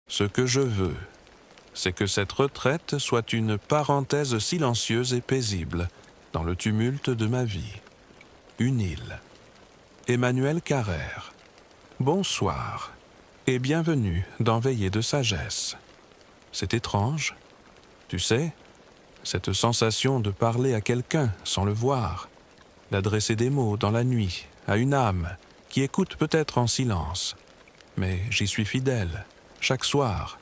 Ce que je veux, c'est que cette retraite soit une parenthèse silencieuse et paisible dans le tumulte de ma vie. Une île. Emmanuel Carrère. Bonsoir et bienvenue dans Veillée de sagesse. C'est étrange, tu sais, cette sensation de parler à quelqu'un sans le voir, d'adresser des mots dans la nuit à une âme qui écoute peut-être en silence. Mais j'y suis fidèle, chaque soir,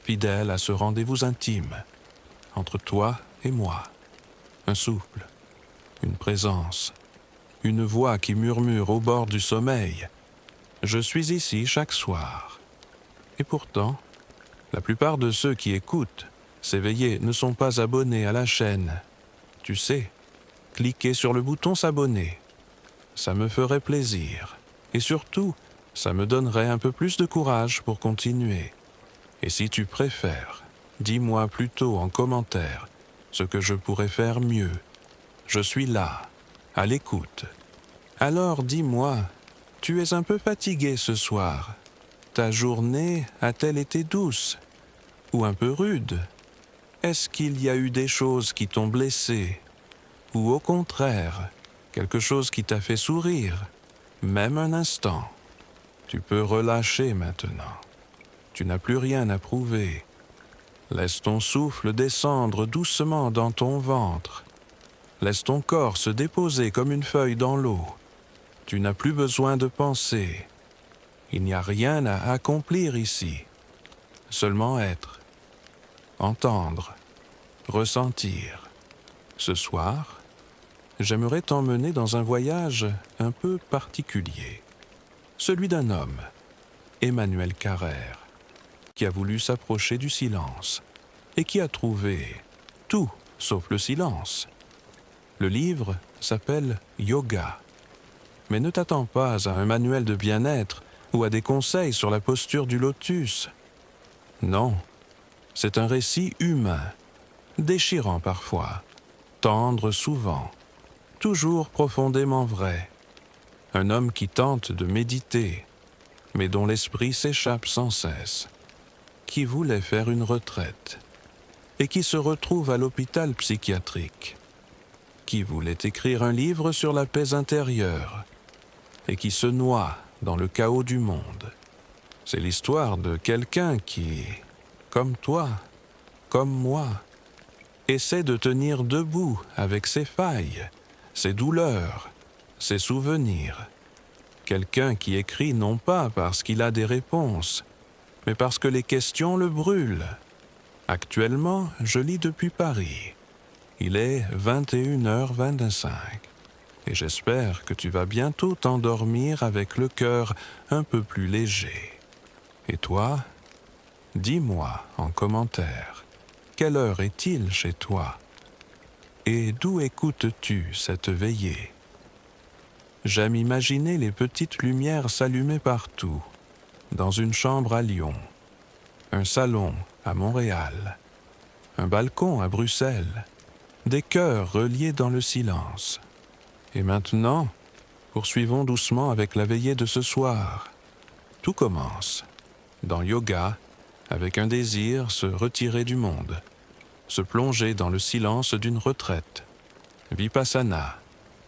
fidèle à ce rendez-vous intime, entre toi et moi. Un souffle, une présence, une voix qui murmure au bord du sommeil. Je suis ici chaque soir. Et pourtant, la plupart de ceux qui écoutent ces veillées ne sont pas abonnés à la chaîne. Tu sais, cliquer sur le bouton s'abonner, ça me ferait plaisir. Et surtout, ça me donnerait un peu plus de courage pour continuer. Et si tu préfères, dis-moi plutôt en commentaire ce que je pourrais faire mieux. Je suis là, à l'écoute. Alors dis-moi, tu es un peu fatigué ce soir. Ta journée a-t-elle été douce ou un peu rude? Est-ce qu'il y a eu des choses qui t'ont blessé? Ou au contraire, quelque chose qui t'a fait sourire, même un instant? Tu peux relâcher maintenant. Tu n'as plus rien à prouver. Laisse ton souffle descendre doucement dans ton ventre. Laisse ton corps se déposer comme une feuille dans l'eau. Tu n'as plus besoin de penser. Il n'y a rien à accomplir ici. Seulement être, entendre, ressentir. Ce soir, j'aimerais t'emmener dans un voyage un peu particulier. Celui d'un homme, Emmanuel Carrère, qui a voulu s'approcher du silence et qui a trouvé tout sauf le silence. Le livre s'appelle Yoga. Mais ne t'attends pas à un manuel de bien-être ou à des conseils sur la posture du lotus. Non, c'est un récit humain, déchirant parfois, tendre souvent, toujours profondément vrai. Un homme qui tente de méditer, mais dont l'esprit s'échappe sans cesse, qui voulait faire une retraite et qui se retrouve à l'hôpital psychiatrique, qui voulait écrire un livre sur la paix intérieure et qui se noie dans le chaos du monde. C'est l'histoire de quelqu'un qui, comme toi, comme moi, essaie de tenir debout avec ses failles, ses douleurs, ses souvenirs. Quelqu'un qui écrit non pas parce qu'il a des réponses, mais parce que les questions le brûlent. Actuellement, je lis depuis Paris. Il est 21h25 et j'espère que tu vas bientôt t'endormir avec le cœur un peu plus léger. Et toi, dis-moi en commentaire, quelle heure est-il chez toi? Et d'où écoutes-tu cette veillée? J'aime imaginer les petites lumières s'allumer partout, dans une chambre à Lyon, un salon à Montréal, un balcon à Bruxelles, des cœurs reliés dans le silence. Et maintenant, poursuivons doucement avec la veillée de ce soir. Tout commence, dans Yoga, avec un désir, se retirer du monde, se plonger dans le silence d'une retraite. Vipassana,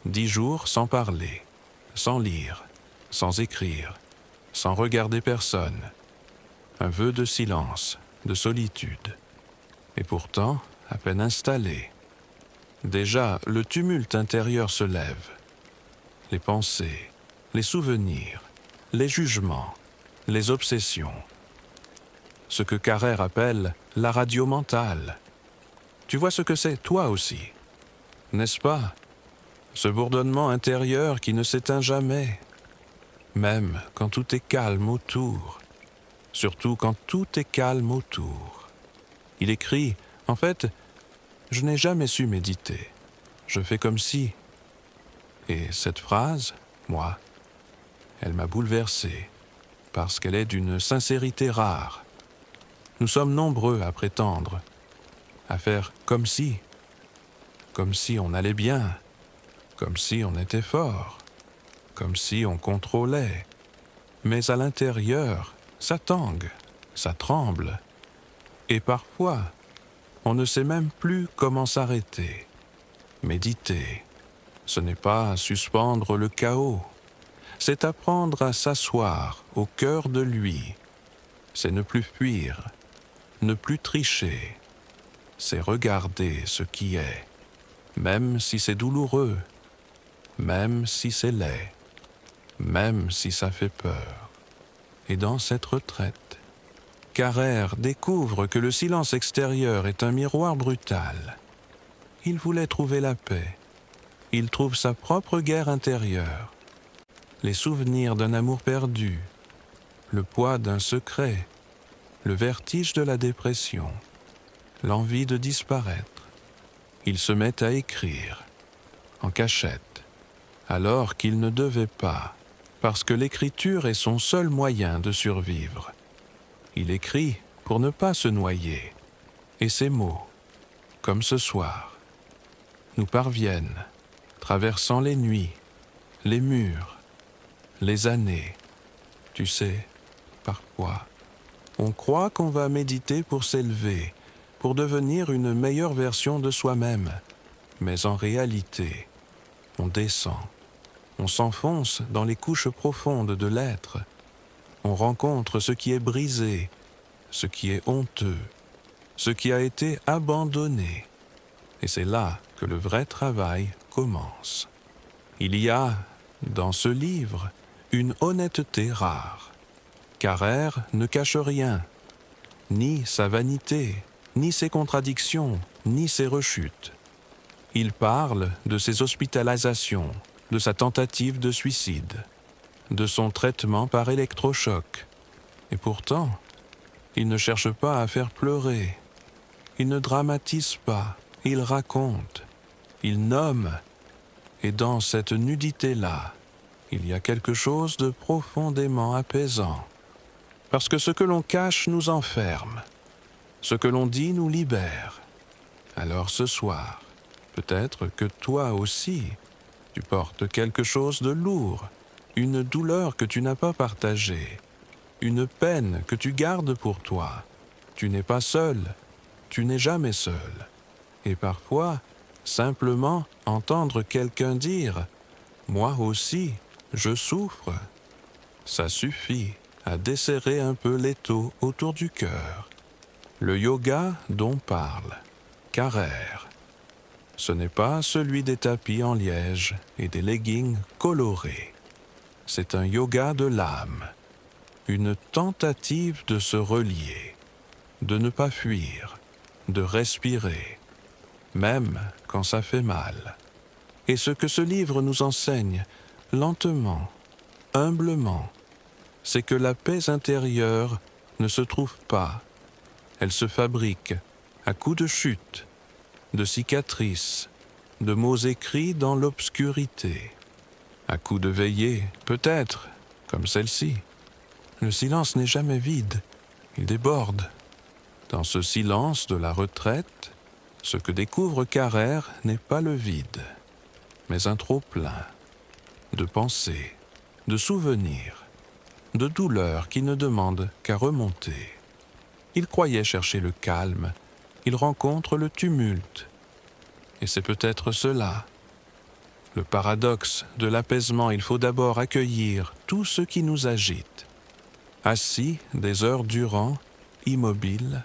10 jours sans parler, sans lire, sans écrire, sans regarder personne. Un vœu de silence, de solitude. Et pourtant, à peine installé, déjà le tumulte intérieur se lève. Les pensées, les souvenirs, les jugements, les obsessions. Ce que Carrère appelle la radio mentale. Tu vois ce que c'est, toi aussi, n'est-ce pas? Ce bourdonnement intérieur qui ne s'éteint jamais, même quand tout est calme autour. Surtout quand tout est calme autour. Il écrit, en fait, je n'ai jamais su méditer. Je fais comme si. Et cette phrase, moi, elle m'a bouleversé, parce qu'elle est d'une sincérité rare. Nous sommes nombreux à prétendre, à faire comme si on allait bien, comme si on était fort, comme si on contrôlait. Mais à l'intérieur, ça tangue, ça tremble. Et parfois, on ne sait même plus comment s'arrêter. Méditer, ce n'est pas suspendre le chaos, c'est apprendre à s'asseoir au cœur de lui. C'est ne plus fuir, ne plus tricher. C'est regarder ce qui est, même si c'est douloureux, même si c'est laid, même si ça fait peur. Et dans cette retraite, Carrère découvre que le silence extérieur est un miroir brutal. Il voulait trouver la paix. Il trouve sa propre guerre intérieure. Les souvenirs d'un amour perdu, le poids d'un secret, le vertige de la dépression, l'envie de disparaître. Il se met à écrire, en cachette, alors qu'il ne devait pas, parce que l'écriture est son seul moyen de survivre. Il écrit pour ne pas se noyer, et ses mots, comme ce soir, nous parviennent, traversant les nuits, les murs, les années. Tu sais, parfois, on croit qu'on va méditer pour s'élever, pour devenir une meilleure version de soi-même. Mais en réalité, on descend, on s'enfonce dans les couches profondes de l'être. On rencontre ce qui est brisé, ce qui est honteux, ce qui a été abandonné. Et c'est là que le vrai travail commence. Il y a, dans ce livre, une honnêteté rare. Carrère ne cache rien, ni sa vanité, ni ses contradictions, ni ses rechutes. Il parle de ses hospitalisations, de sa tentative de suicide, de son traitement par électrochoc. Et pourtant, il ne cherche pas à faire pleurer. Il ne dramatise pas, il raconte, il nomme. Et dans cette nudité-là, il y a quelque chose de profondément apaisant. Parce que ce que l'on cache nous enferme. Ce que l'on dit nous libère. Alors ce soir, peut-être que toi aussi, tu portes quelque chose de lourd, une douleur que tu n'as pas partagée, une peine que tu gardes pour toi. Tu n'es pas seul, tu n'es jamais seul. Et parfois, simplement entendre quelqu'un dire « Moi aussi, je souffre », ça suffit à desserrer un peu l'étau autour du cœur. Le yoga dont parle Carrère, ce n'est pas celui des tapis en liège et des leggings colorés. C'est un yoga de l'âme, une tentative de se relier, de ne pas fuir, de respirer, même quand ça fait mal. Et ce que ce livre nous enseigne, lentement, humblement, c'est que la paix intérieure ne se trouve pas. Elle se fabrique à coups de chute, de cicatrices, de mots écrits dans l'obscurité. À coups de veillée, peut-être, comme celle-ci. Le silence n'est jamais vide, il déborde. Dans ce silence de la retraite, ce que découvre Carrère n'est pas le vide, mais un trop-plein de pensées, de souvenirs, de douleurs qui ne demandent qu'à remonter. Il croyait chercher le calme, il rencontre le tumulte. Et c'est peut-être cela. Le paradoxe de l'apaisement, il faut d'abord accueillir tout ce qui nous agite. Assis des heures durant, immobile,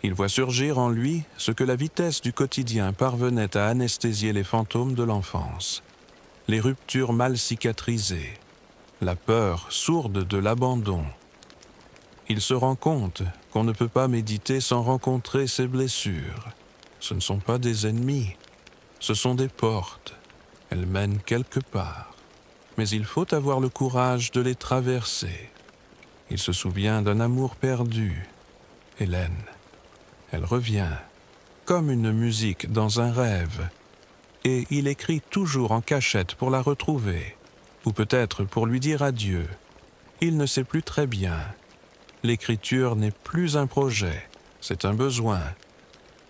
il voit surgir en lui ce que la vitesse du quotidien parvenait à anesthésier les fantômes de l'enfance. Les ruptures mal cicatrisées, la peur sourde de l'abandon. Il se rend compte qu'on ne peut pas méditer sans rencontrer ses blessures. Ce ne sont pas des ennemis, ce sont des portes. Elles mènent quelque part. Mais il faut avoir le courage de les traverser. Il se souvient d'un amour perdu. Hélène. Elle revient, comme une musique dans un rêve. Et il écrit toujours en cachette pour la retrouver, ou peut-être pour lui dire adieu. Il ne sait plus très bien. L'écriture n'est plus un projet, c'est un besoin,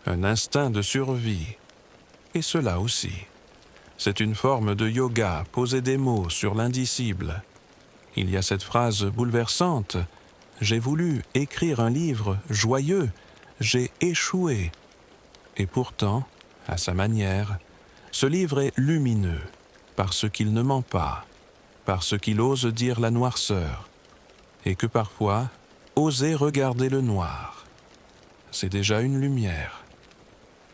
un instinct de survie. Et cela aussi. C'est une forme de yoga, poser des mots sur l'indicible. Il y a cette phrase bouleversante, j'ai voulu écrire un livre joyeux, j'ai échoué. Et pourtant, à sa manière, ce livre est lumineux, parce qu'il ne ment pas, parce qu'il ose dire la noirceur, et que parfois, oser regarder le noir, c'est déjà une lumière,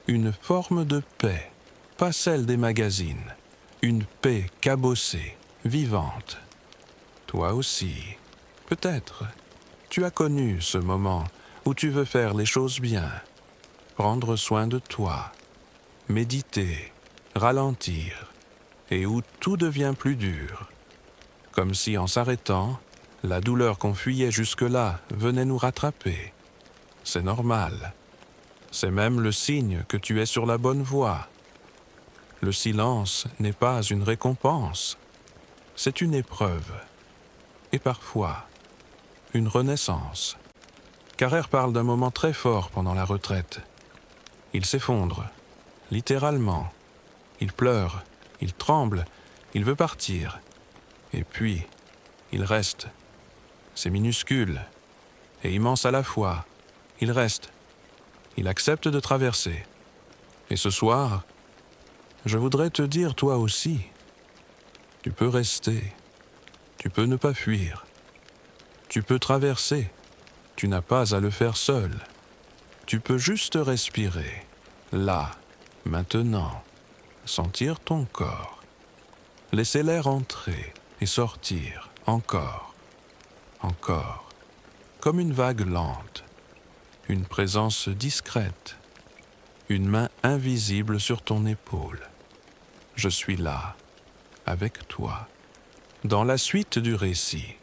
une forme de paix, pas celle des magazines, une paix cabossée, vivante. Toi aussi, peut-être, tu as connu ce moment où tu veux faire les choses bien, prendre soin de toi, méditer, ralentir, et où tout devient plus dur, comme si en s'arrêtant, la douleur qu'on fuyait jusque-là venait nous rattraper. C'est normal. C'est même le signe que tu es sur la bonne voie. Le silence n'est pas une récompense, c'est une épreuve. Et parfois, une renaissance. Carrère parle d'un moment très fort pendant la retraite. Il s'effondre, littéralement. Il pleure, il tremble, il veut partir. Et puis, il reste. C'est minuscule et immense à la fois. Il reste. Il accepte de traverser. Et ce soir, je voudrais te dire toi aussi, tu peux rester, tu peux ne pas fuir, tu peux traverser, tu n'as pas à le faire seul. Tu peux juste respirer, là, maintenant, sentir ton corps, laisser l'air entrer et sortir, encore, comme une vague lente, une présence discrète, une main invisible sur ton épaule. Je suis là, avec toi. Dans la suite du récit,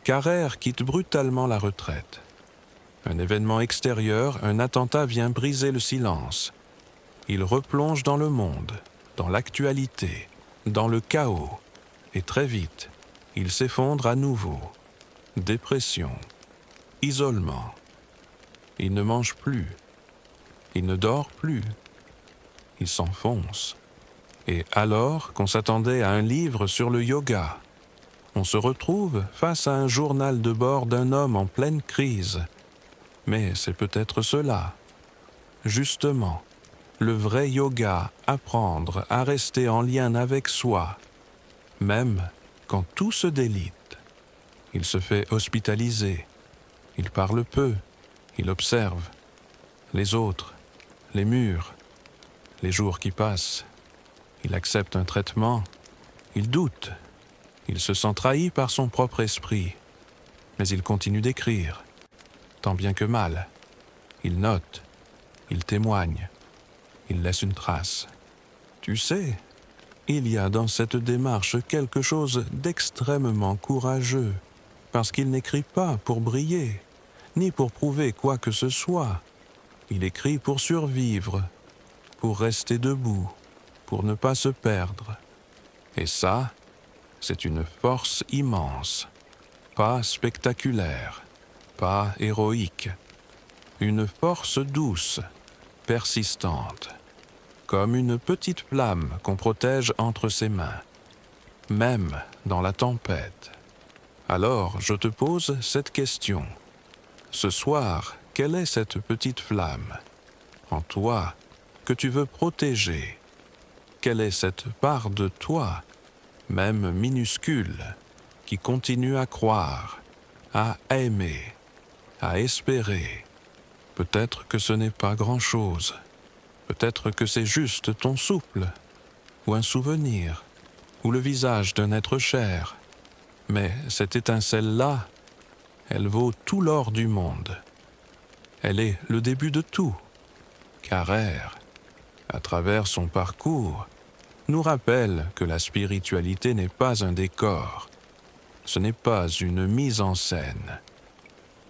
Carrère quitte brutalement la retraite. Un événement extérieur, un attentat vient briser le silence. Il replonge dans le monde, dans l'actualité, dans le chaos. Et très vite, il s'effondre à nouveau. Dépression, isolement. Il ne mange plus. Il ne dort plus. Il s'enfonce. Et alors qu'on s'attendait à un livre sur le yoga, on se retrouve face à un journal de bord d'un homme en pleine crise. Mais c'est peut-être cela. Justement, le vrai yoga, apprendre à rester en lien avec soi, même quand tout se délite. Il se fait hospitaliser. Il parle peu. Il observe. Les autres, les murs, les jours qui passent. Il accepte un traitement. Il doute. Il se sent trahi par son propre esprit. Mais il continue d'écrire, tant bien que mal. Il note. Il témoigne. Il laisse une trace. Tu sais, il y a dans cette démarche quelque chose d'extrêmement courageux, parce qu'il n'écrit pas pour briller, ni pour prouver quoi que ce soit. Il écrit pour survivre, pour rester debout, pour ne pas se perdre. Et ça, c'est une force immense, pas spectaculaire, pas héroïque. Une force douce, persistante, comme une petite flamme qu'on protège entre ses mains, même dans la tempête. Alors, je te pose cette question. Ce soir, quelle est cette petite flamme en toi que tu veux protéger? Quelle est cette part de toi, même minuscule, qui continue à croire, à aimer, à espérer? Peut-être que ce n'est pas grand-chose. Peut-être que c'est juste ton souffle, ou un souvenir, ou le visage d'un être cher. Mais cette étincelle-là, elle vaut tout l'or du monde. Elle est le début de tout. Carrère, à travers son parcours, nous rappelle que la spiritualité n'est pas un décor. Ce n'est pas une mise en scène.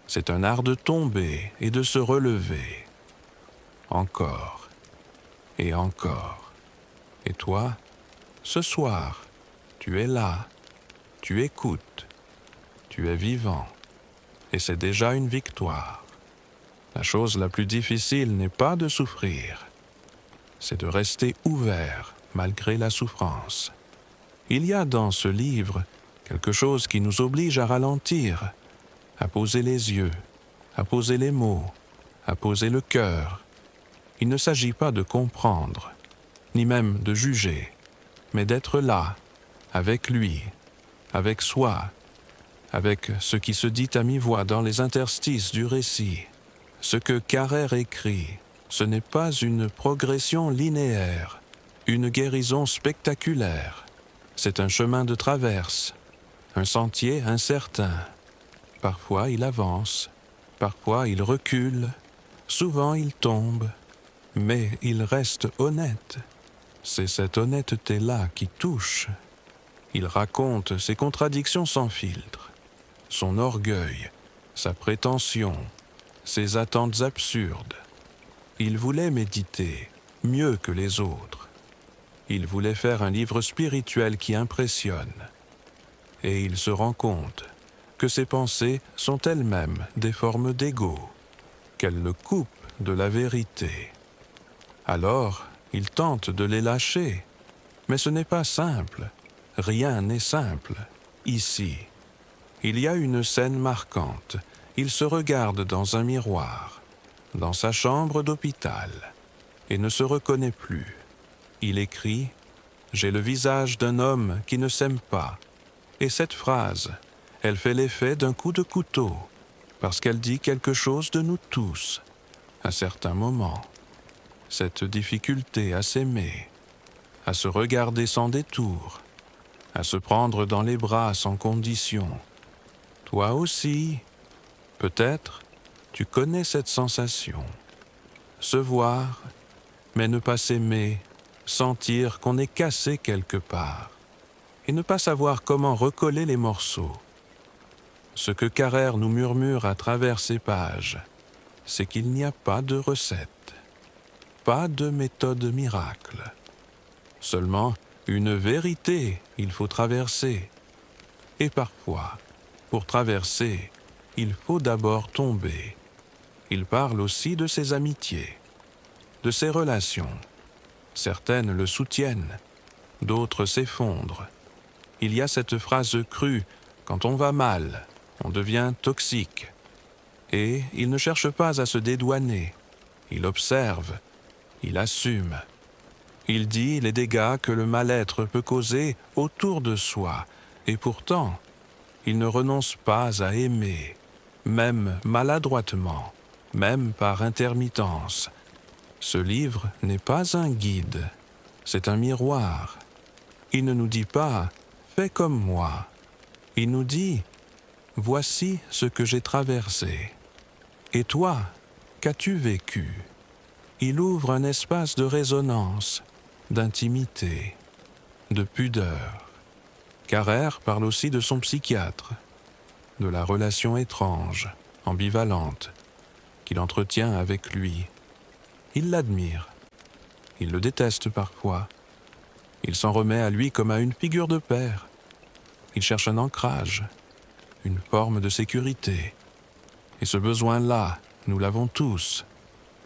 C'est un art de tomber et de se relever. Encore et encore. Et toi, ce soir, tu es là, tu écoutes, tu es vivant. Et c'est déjà une victoire. La chose la plus difficile n'est pas de souffrir, c'est de rester ouvert malgré la souffrance. Il y a dans ce livre quelque chose qui nous oblige à ralentir, à poser les yeux, à poser les mots, à poser le cœur. Il ne s'agit pas de comprendre, ni même de juger, mais d'être là, avec lui, avec soi, avec ce qui se dit à mi-voix dans les interstices du récit. Ce que Carrère écrit, ce n'est pas une progression linéaire, une guérison spectaculaire. C'est un chemin de traverse, un sentier incertain. Parfois il avance, parfois il recule, souvent il tombe, mais il reste honnête. C'est cette honnêteté-là qui touche. Il raconte ses contradictions sans filtre, son orgueil, sa prétention, ses attentes absurdes. Il voulait méditer mieux que les autres. Il voulait faire un livre spirituel qui impressionne. Et il se rend compte que ses pensées sont elles-mêmes des formes d'ego, qu'elles le coupent de la vérité. Alors, il tente de les lâcher, mais ce n'est pas simple. Rien n'est simple, ici. Il y a une scène marquante. Il se regarde dans un miroir, dans sa chambre d'hôpital, et ne se reconnaît plus. Il écrit « J'ai le visage d'un homme qui ne s'aime pas ». Et cette phrase, elle fait l'effet d'un coup de couteau, parce qu'elle dit quelque chose de nous tous, à certains moments. Cette difficulté à s'aimer, à se regarder sans détour, à se prendre dans les bras sans condition. Toi aussi, peut-être, tu connais cette sensation. Se voir, mais ne pas s'aimer, sentir qu'on est cassé quelque part, et ne pas savoir comment recoller les morceaux. Ce que Carrère nous murmure à travers ces pages, c'est qu'il n'y a pas de recette, pas de méthode miracle. Seulement, une vérité il faut traverser. Et parfois, pour traverser, il faut d'abord tomber. Il parle aussi de ses amitiés, de ses relations. Certaines le soutiennent, d'autres s'effondrent. Il y a cette phrase crue, quand on va mal, on devient toxique. Et il ne cherche pas à se dédouaner. Il observe, il assume. Il dit les dégâts que le mal-être peut causer autour de soi, et pourtant, il ne renonce pas à aimer, même maladroitement, même par intermittence. Ce livre n'est pas un guide, c'est un miroir. Il ne nous dit pas « fais comme moi ». Il nous dit « voici ce que j'ai traversé ». Et toi, qu'as-tu vécu? Il ouvre un espace de résonance, d'intimité, de pudeur. Carrère parle aussi de son psychiatre, de la relation étrange, ambivalente, qu'il entretient avec lui. Il l'admire, il le déteste parfois. Il s'en remet à lui comme à une figure de père. Il cherche un ancrage, une forme de sécurité. Et ce besoin-là, nous l'avons tous.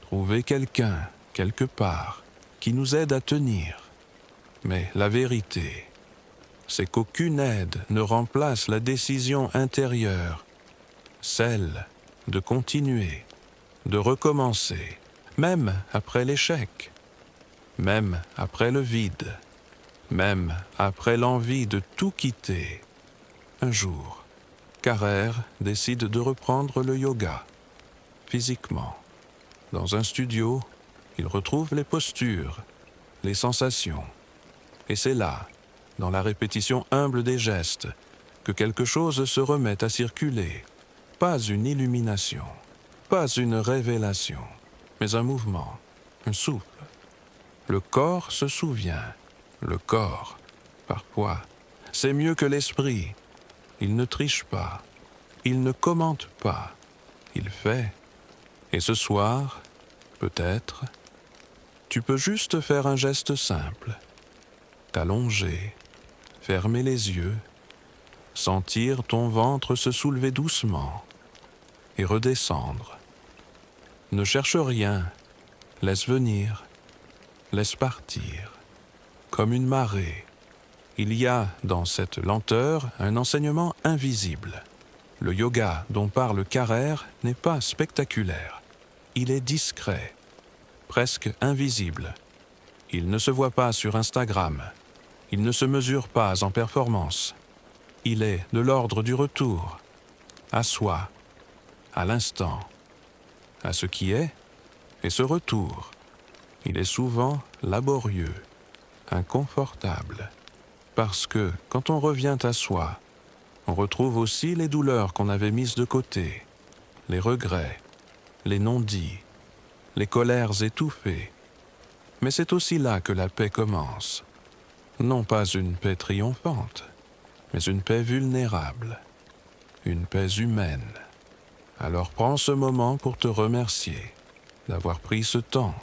Trouver quelqu'un, quelque part, qui nous aide à tenir. Mais la vérité, c'est qu'aucune aide ne remplace la décision intérieure, celle de continuer, de recommencer, même après l'échec, même après le vide, même après l'envie de tout quitter. Un jour, Carrère décide de reprendre le yoga, physiquement. Dans un studio, il retrouve les postures, les sensations. Et c'est là, dans la répétition humble des gestes, que quelque chose se remet à circuler. Pas une illumination, pas une révélation, mais un mouvement, un souffle. Le corps se souvient. Le corps, parfois, c'est mieux que l'esprit. Il ne triche pas, il ne commente pas, il fait. Et ce soir, peut-être, tu peux juste faire un geste simple. T'allonger, fermer les yeux, sentir ton ventre se soulever doucement et redescendre. Ne cherche rien, laisse venir, laisse partir. Comme une marée, il y a dans cette lenteur un enseignement invisible. Le yoga dont parle Carrère n'est pas spectaculaire. Il est discret, presque invisible. Il ne se voit pas sur Instagram. Il ne se mesure pas en performance. Il est de l'ordre du retour, à soi, à l'instant, à ce qui est, et ce retour. Il est souvent laborieux, inconfortable, parce que quand on revient à soi, on retrouve aussi les douleurs qu'on avait mises de côté, les regrets, les non-dits, les colères étouffées. Mais c'est aussi là que la paix commence. Non pas une paix triomphante, mais une paix vulnérable, une paix humaine. Alors prends ce moment pour te remercier d'avoir pris ce temps,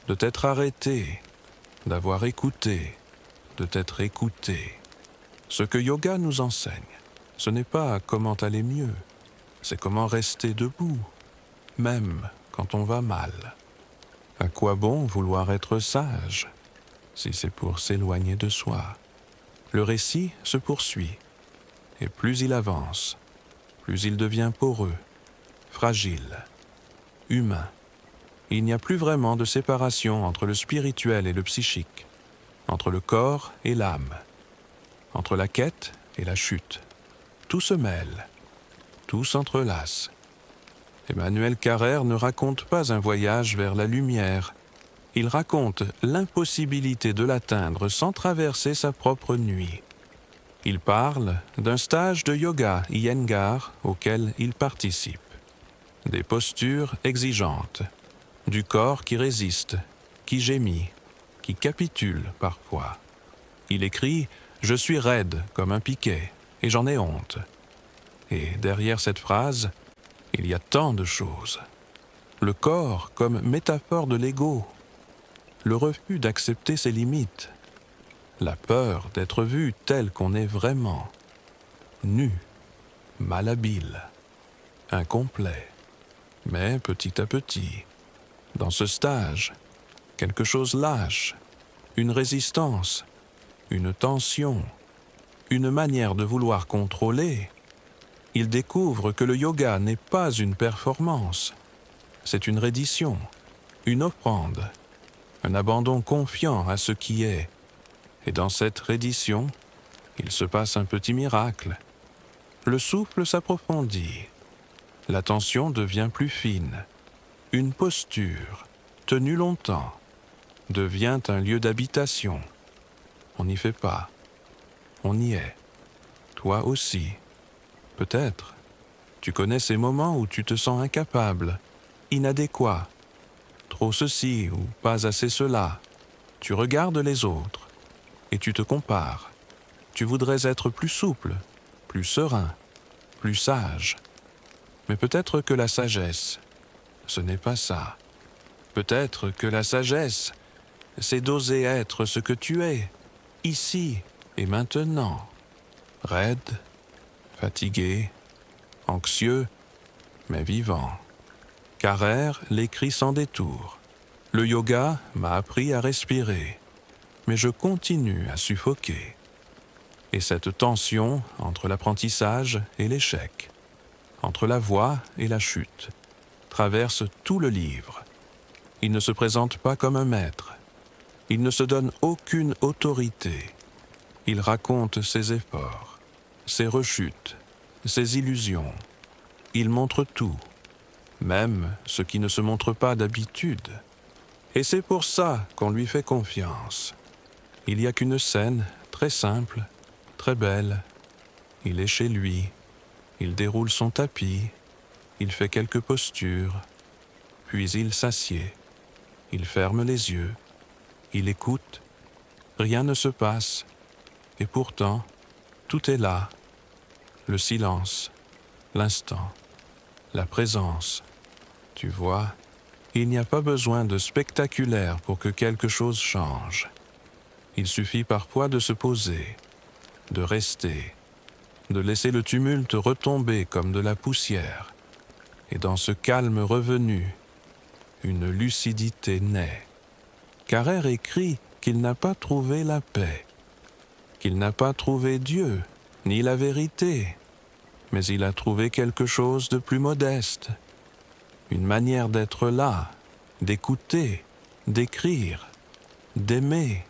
de t'être arrêté, d'avoir écouté, de t'être écouté. Ce que yoga nous enseigne, ce n'est pas comment aller mieux, c'est comment rester debout, même quand on va mal. À quoi bon vouloir être sage, si c'est pour s'éloigner de soi? Le récit se poursuit, et plus il avance, plus il devient poreux, fragile, humain. Il n'y a plus vraiment de séparation entre le spirituel et le psychique, entre le corps et l'âme, entre la quête et la chute. Tout se mêle, tout s'entrelace. Emmanuel Carrère ne raconte pas un voyage vers la lumière. Il raconte l'impossibilité de l'atteindre sans traverser sa propre nuit. Il parle d'un stage de yoga Iyengar auquel il participe. Des postures exigeantes, du corps qui résiste, qui gémit, qui capitule parfois. Il écrit « Je suis raide comme un piquet et j'en ai honte ». Et derrière cette phrase, il y a tant de choses. Le corps comme métaphore de l'ego, le refus d'accepter ses limites, la peur d'être vu tel qu'on est vraiment, nu, malhabile, incomplet. Mais petit à petit, dans ce stage, quelque chose lâche, une résistance, une tension, une manière de vouloir contrôler. Il découvre que le yoga n'est pas une performance, c'est une reddition, une offrande, un abandon confiant à ce qui est. Et dans cette reddition, il se passe un petit miracle. Le souffle s'approfondit, l'attention devient plus fine, une posture, tenue longtemps, devient un lieu d'habitation. On n'y fait pas, on y est, toi aussi. Peut-être, tu connais ces moments où tu te sens incapable, inadéquat, trop ceci ou pas assez cela. Tu regardes les autres et tu te compares. Tu voudrais être plus souple, plus serein, plus sage. Mais peut-être que la sagesse, ce n'est pas ça. Peut-être que la sagesse, c'est d'oser être ce que tu es, ici et maintenant, raide, fatigué, anxieux, mais vivant. Carrère l'écrit sans détour. Le yoga m'a appris à respirer, mais je continue à suffoquer. Et cette tension entre l'apprentissage et l'échec, entre la voie et la chute, traverse tout le livre. Il ne se présente pas comme un maître. Il ne se donne aucune autorité. Il raconte ses efforts, ses rechutes, ses illusions. Il montre tout, même ce qui ne se montre pas d'habitude. Et c'est pour ça qu'on lui fait confiance. Il n'y a qu'une scène très simple, très belle. Il est chez lui, il déroule son tapis, il fait quelques postures, puis il s'assied, il ferme les yeux, il écoute, rien ne se passe, et pourtant, tout est là, le silence, l'instant, la présence. Tu vois, il n'y a pas besoin de spectaculaire pour que quelque chose change. Il suffit parfois de se poser, de rester, de laisser le tumulte retomber comme de la poussière. Et dans ce calme revenu, une lucidité naît. Carrère écrit qu'il n'a pas trouvé la paix, qu'il n'a pas trouvé Dieu, ni la vérité, mais il a trouvé quelque chose de plus modeste, une manière d'être là, d'écouter, d'écrire, d'aimer.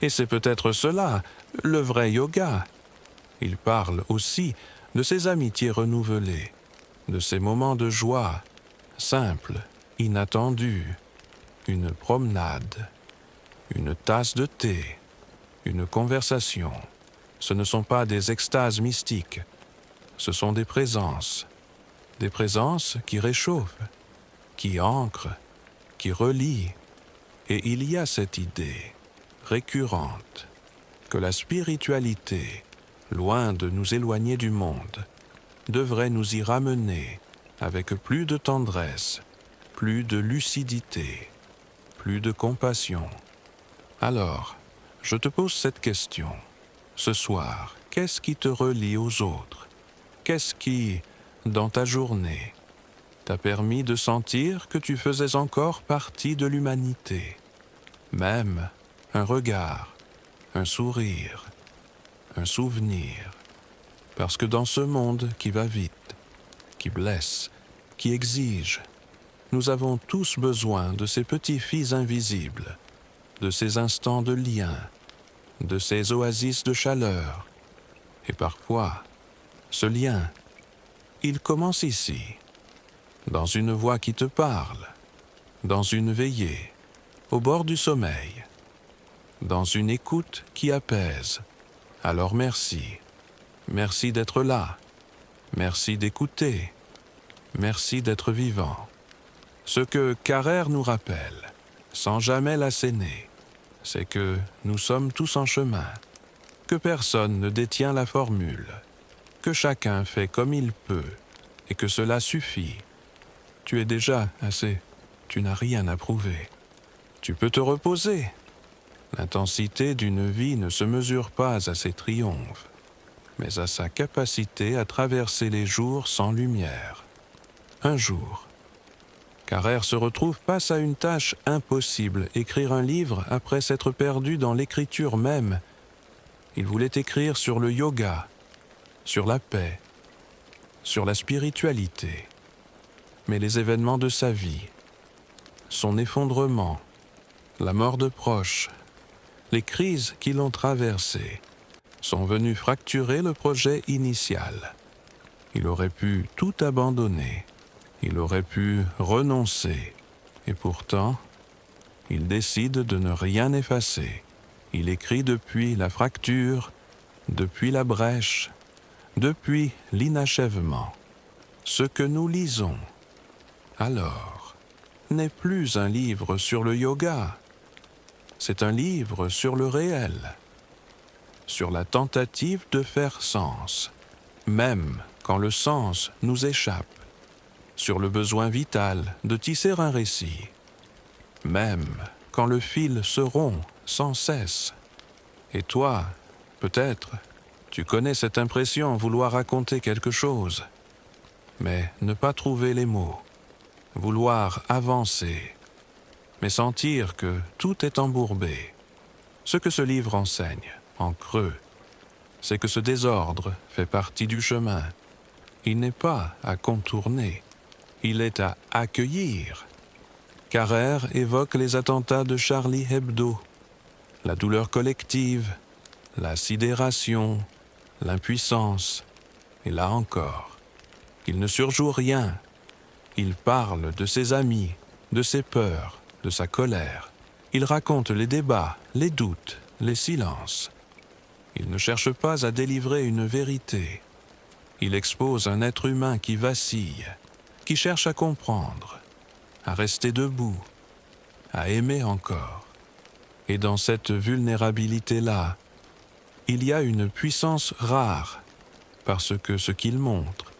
Et c'est peut-être cela, le vrai yoga. Il parle aussi de ses amitiés renouvelées, de ces moments de joie, simples, inattendus, une promenade, une tasse de thé, une conversation. Ce ne sont pas des extases mystiques, ce sont des présences qui réchauffent, qui ancrent, qui relient. Et il y a cette idée récurrente que la spiritualité, loin de nous éloigner du monde, devrait nous y ramener avec plus de tendresse, plus de lucidité, plus de compassion. Alors, je te pose cette question. Ce soir, qu'est-ce qui te relie aux autres? Qu'est-ce qui, dans ta journée, t'a permis de sentir que tu faisais encore partie de l'humanité? Même un regard, un sourire, un souvenir. Parce que dans ce monde qui va vite, qui blesse, qui exige, nous avons tous besoin de ces petits fils invisibles, de ces instants de lien, de ces oasis de chaleur. Et parfois, ce lien, il commence ici, dans une voix qui te parle, dans une veillée, au bord du sommeil, dans une écoute qui apaise. Alors merci. Merci d'être là. Merci d'écouter. Merci d'être vivant. Ce que Carrère nous rappelle, sans jamais l'asséner, c'est que nous sommes tous en chemin, que personne ne détient la formule, que chacun fait comme il peut, et que cela suffit. Tu es déjà assez, tu n'as rien à prouver. Tu peux te reposer. L'intensité d'une vie ne se mesure pas à ses triomphes, mais à sa capacité à traverser les jours sans lumière. Un jour, Carrère se retrouve face à une tâche impossible, écrire un livre après s'être perdu dans l'écriture même. Il voulait écrire sur le yoga, sur la paix, sur la spiritualité. Mais les événements de sa vie, son effondrement, la mort de proches, les crises qui l'ont traversé, sont venus fracturer le projet initial. Il aurait pu tout abandonner, il aurait pu renoncer, et pourtant, il décide de ne rien effacer. Il écrit depuis la fracture, depuis la brèche, depuis l'inachèvement. Ce que nous lisons, alors, n'est plus un livre sur le yoga, c'est un livre sur le réel, sur la tentative de faire sens, même quand le sens nous échappe, sur le besoin vital de tisser un récit, même quand le fil se rompt sans cesse. Et toi, peut-être, tu connais cette impression vouloir raconter quelque chose, mais ne pas trouver les mots, vouloir avancer, mais sentir que tout est embourbé. Ce que ce livre enseigne, en creux, c'est que ce désordre fait partie du chemin. Il n'est pas à contourner, il est à accueillir. Carrère évoque les attentats de Charlie Hebdo, la douleur collective, la sidération, l'impuissance, et là encore, il ne surjoue rien. Il parle de ses amis, de ses peurs, de sa colère. Il raconte les débats, les doutes, les silences. Il ne cherche pas à délivrer une vérité. Il expose un être humain qui vacille, qui cherche à comprendre, à rester debout, à aimer encore. Et dans cette vulnérabilité-là, il y a une puissance rare, parce que ce qu'il montre,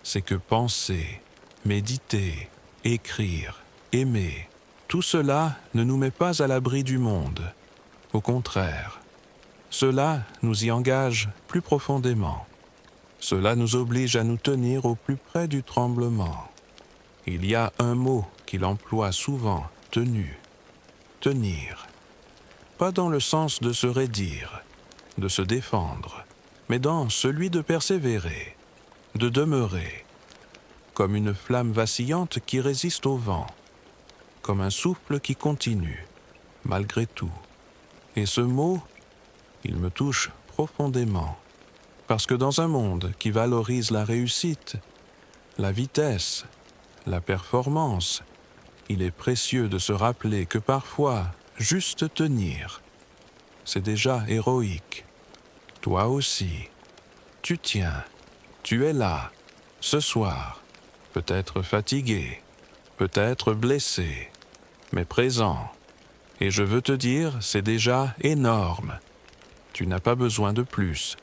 c'est que penser, méditer, écrire, aimer, tout cela ne nous met pas à l'abri du monde. Au contraire, cela nous y engage plus profondément. Cela nous oblige à nous tenir au plus près du tremblement. Il y a un mot qu'il emploie souvent, tenu, tenir. Pas dans le sens de se raidir, de se défendre, mais dans celui de persévérer. de demeurer, comme une flamme vacillante qui résiste au vent, comme un souffle qui continue, malgré tout. Et ce mot, il me touche profondément, parce que dans un monde qui valorise la réussite, la vitesse, la performance, il est précieux de se rappeler que parfois, juste tenir, c'est déjà héroïque. Toi aussi, tu tiens, tu es là, ce soir, peut-être fatigué, peut-être blessé, mais présent. Et je veux te dire, c'est déjà énorme. Tu n'as pas besoin de plus.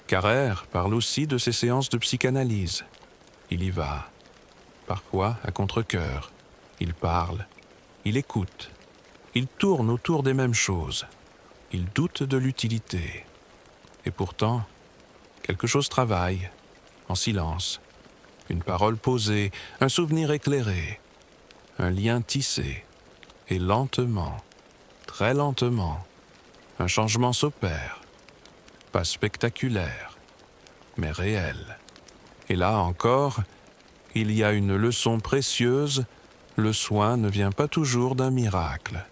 Carrère parle aussi de ses séances de psychanalyse. Il y va, parfois à contre-cœur. Il parle, il écoute, il tourne autour des mêmes choses. Il doute de l'utilité. Et pourtant, quelque chose travaille, en silence. Une parole posée, un souvenir éclairé, un lien tissé. Et lentement, très lentement, un changement s'opère. Pas spectaculaire, mais réel. Et là encore, il y a une leçon précieuse. Le soin ne vient pas toujours d'un miracle.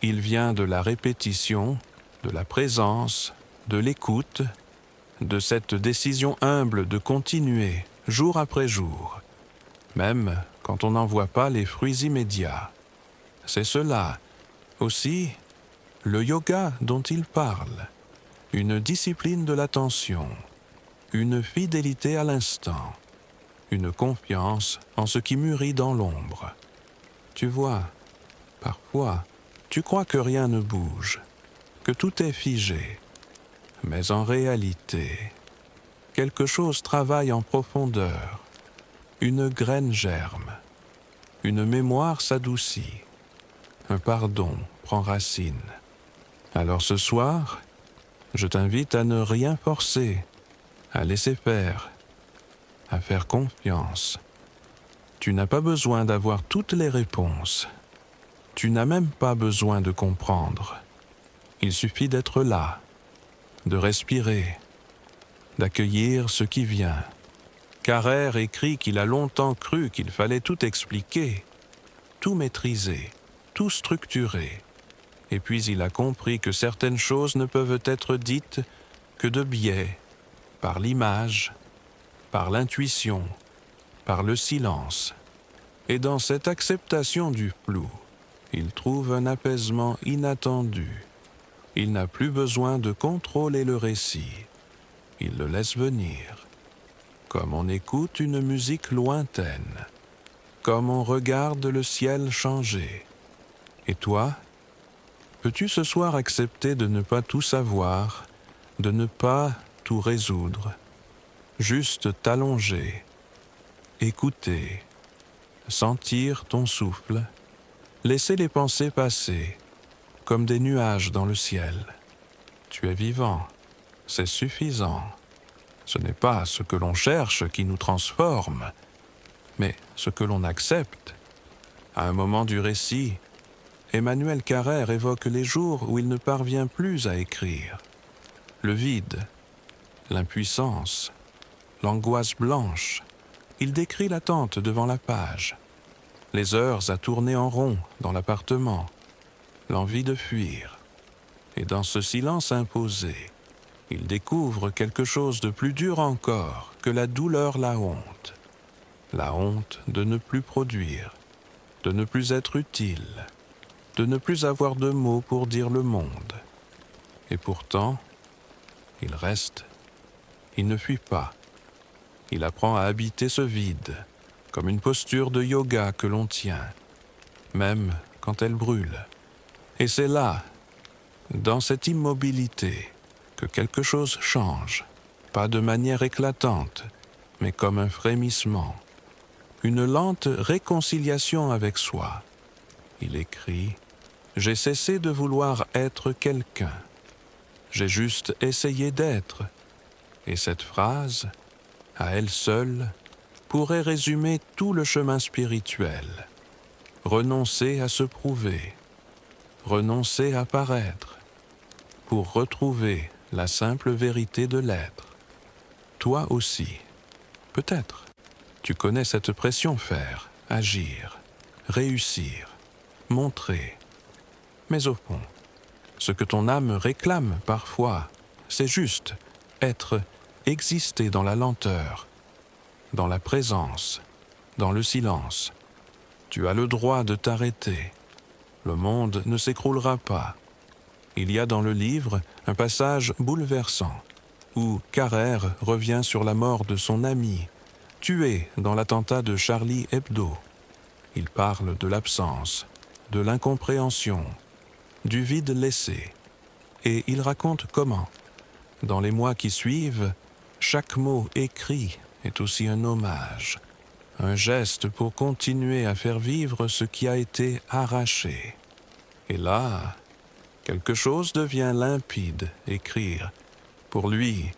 Il vient de la répétition, de la présence, de l'écoute, de cette décision humble de continuer jour après jour, même quand on n'en voit pas les fruits immédiats. C'est cela, aussi, le yoga dont il parle, une discipline de l'attention, une fidélité à l'instant, une confiance en ce qui mûrit dans l'ombre. Tu vois, parfois, tu crois que rien ne bouge, que tout est figé, mais en réalité, quelque chose travaille en profondeur, une graine germe, une mémoire s'adoucit, un pardon prend racine. Alors ce soir, je t'invite à ne rien forcer, à laisser faire, à faire confiance. Tu n'as pas besoin d'avoir toutes les réponses. Tu n'as même pas besoin de comprendre. Il suffit d'être là, de respirer, d'accueillir ce qui vient. Carrère écrit qu'il a longtemps cru qu'il fallait tout expliquer, tout maîtriser, tout structurer. Et puis il a compris que certaines choses ne peuvent être dites que de biais, par l'image, par l'intuition, par le silence. Et dans cette acceptation du flou, il trouve un apaisement inattendu. Il n'a plus besoin de contrôler le récit. Il le laisse venir, comme on écoute une musique lointaine, comme on regarde le ciel changer. Et toi, peux-tu ce soir accepter de ne pas tout savoir, de ne pas tout résoudre, juste t'allonger, écouter, sentir ton souffle, laisser les pensées passer, comme des nuages dans le ciel. Tu es vivant, c'est suffisant. Ce n'est pas ce que l'on cherche qui nous transforme, mais ce que l'on accepte. À un moment du récit, Emmanuel Carrère évoque les jours où il ne parvient plus à écrire. Le vide, l'impuissance, l'angoisse blanche. Il décrit l'attente devant la page, les heures à tourner en rond dans l'appartement, l'envie de fuir. Et dans ce silence imposé, il découvre quelque chose de plus dur encore que la douleur, la honte. La honte de ne plus produire, de ne plus être utile, de ne plus avoir de mots pour dire le monde. Et pourtant, il reste, il ne fuit pas. Il apprend à habiter ce vide, comme une posture de yoga que l'on tient, même quand elle brûle. Et c'est là, dans cette immobilité, que quelque chose change, pas de manière éclatante, mais comme un frémissement, une lente réconciliation avec soi. Il écrit « J'ai cessé de vouloir être quelqu'un. J'ai juste essayé d'être. » Et cette phrase, à elle seule, pourrait résumer tout le chemin spirituel. Renoncer à se prouver, renoncer à paraître, pour retrouver la simple vérité de l'être. Toi aussi, Peut-être. Tu connais cette pression faire, agir, réussir, montrer. Mais au fond, ce que ton âme réclame parfois, c'est juste être, exister dans la lenteur, dans la présence, dans le silence. Tu as le droit de t'arrêter. Le monde ne s'écroulera pas. Il y a dans le livre un passage bouleversant où Carrère revient sur la mort de son ami, tué dans l'attentat de Charlie Hebdo. Il parle de l'absence, de l'incompréhension, du vide laissé. Et il raconte comment, dans les mois qui suivent, chaque mot écrit est aussi un hommage, un geste pour continuer à faire vivre ce qui a été arraché. Et là, quelque chose devient limpide, écrire. Pour lui,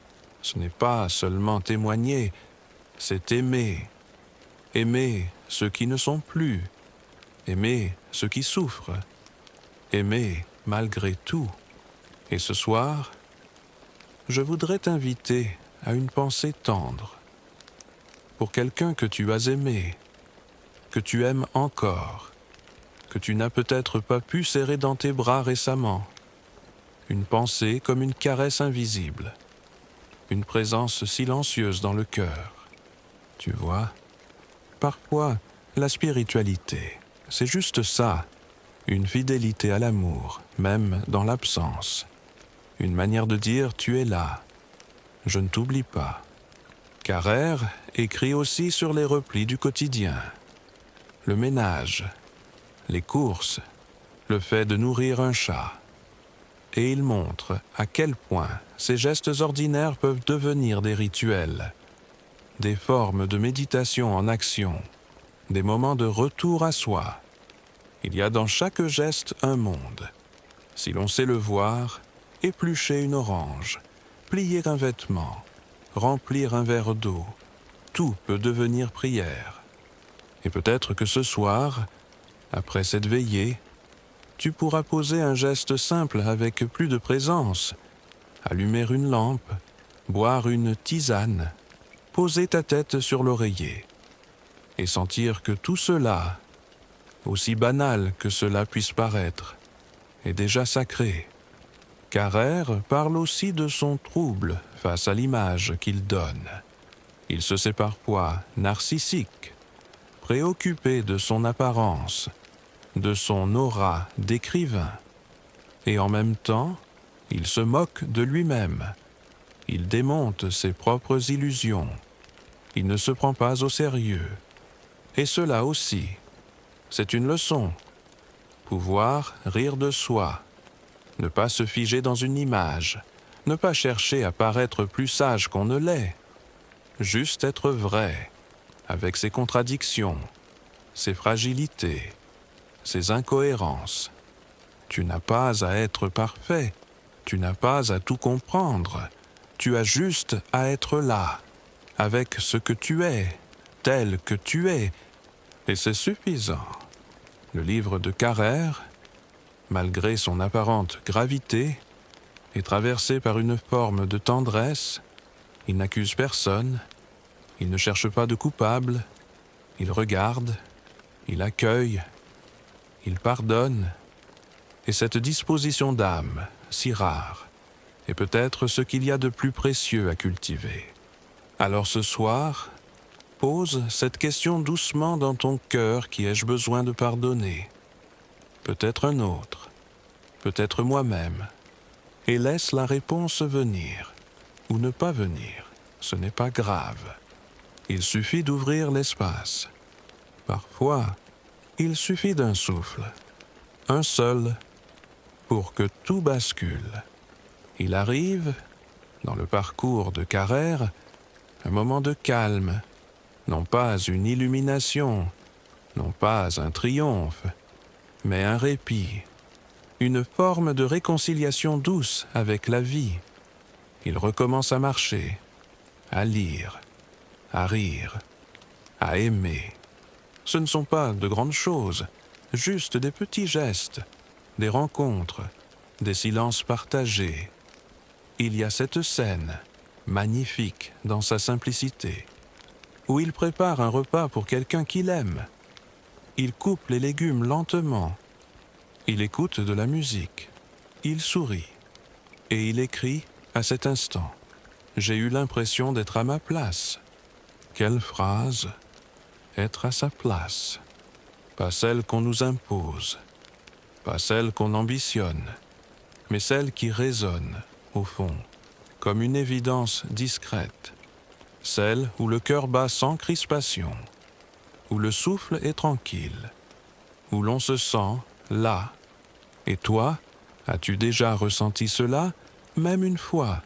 ce n'est pas seulement témoigner, c'est aimer. Aimer ceux qui ne sont plus. Aimer ceux qui souffrent. Aimer malgré tout. Et ce soir, je voudrais t'inviter à une pensée tendre. Pour quelqu'un que tu as aimé, que tu aimes encore, que tu n'as peut-être pas pu serrer dans tes bras récemment. Une pensée comme une caresse invisible, une présence silencieuse dans le cœur. Tu vois, parfois, la spiritualité, c'est juste ça, une fidélité à l'amour, même dans l'absence. Une manière de dire « tu es là, je ne t'oublie pas ». Carrère écrit aussi sur les replis du quotidien, le ménage, les courses, le fait de nourrir un chat. Et il montre à quel point ces gestes ordinaires peuvent devenir des rituels, des formes de méditation en action, des moments de retour à soi. Il y a dans chaque geste un monde. Si l'on sait le voir, éplucher une orange, plier un vêtement, remplir un verre d'eau, tout peut devenir prière. Et peut-être que ce soir, après cette veillée, tu pourras poser un geste simple avec plus de présence, allumer une lampe, boire une tisane, poser ta tête sur l'oreiller et sentir que tout cela, aussi banal que cela puisse paraître, est déjà sacré. Carrère parle aussi de son trouble face à l'image qu'il donne. Il se sait parfois narcissique, préoccupé de son apparence, de son aura d'écrivain. Et en même temps, il se moque de lui-même. Il démonte ses propres illusions. Il ne se prend pas au sérieux. Et cela aussi, c'est une leçon. Pouvoir rire de soi, ne pas se figer dans une image, ne pas chercher à paraître plus sage qu'on ne l'est. Juste être vrai, avec ses contradictions, ses fragilités, ses incohérences. Tu n'as pas à être parfait, tu n'as pas à tout comprendre, tu as juste à être là, avec ce que tu es, tel que tu es, et c'est suffisant. Le livre de Carrère, malgré son apparente gravité, est traversé par une forme de tendresse. Il n'accuse personne, il ne cherche pas de coupable, il regarde, il accueille, il pardonne, et cette disposition d'âme, si rare, est peut-être ce qu'il y a de plus précieux à cultiver. Alors ce soir, pose cette question doucement dans ton cœur: qui ai-je besoin de pardonner? Peut-être un autre, peut-être moi-même, et laisse la réponse venir, ou ne pas venir, ce n'est pas grave. Il suffit d'ouvrir l'espace. Parfois, il suffit d'un souffle, un seul, pour que tout bascule. Il arrive, dans le parcours de Carrère, un moment de calme, non pas une illumination, non pas un triomphe, mais un répit, une forme de réconciliation douce avec la vie. Il recommence à marcher, à lire, à rire, à aimer. Ce ne sont pas de grandes choses, juste des petits gestes, des rencontres, des silences partagés. Il y a cette scène, magnifique dans sa simplicité. où il prépare un repas pour quelqu'un qu'il aime. Il coupe les légumes lentement. Il écoute de la musique. Il sourit. Et il écrit à cet instant. J'ai eu l'impression d'être à ma place. Quelle phrase! Être à sa place. Pas celle qu'on nous impose. Pas celle qu'on ambitionne. Mais celle qui résonne, au fond, comme une évidence discrète. Celle où le cœur bat sans crispation. Où le souffle est tranquille. Où l'on se sent là. Et toi, as-tu déjà ressenti cela, même une fois,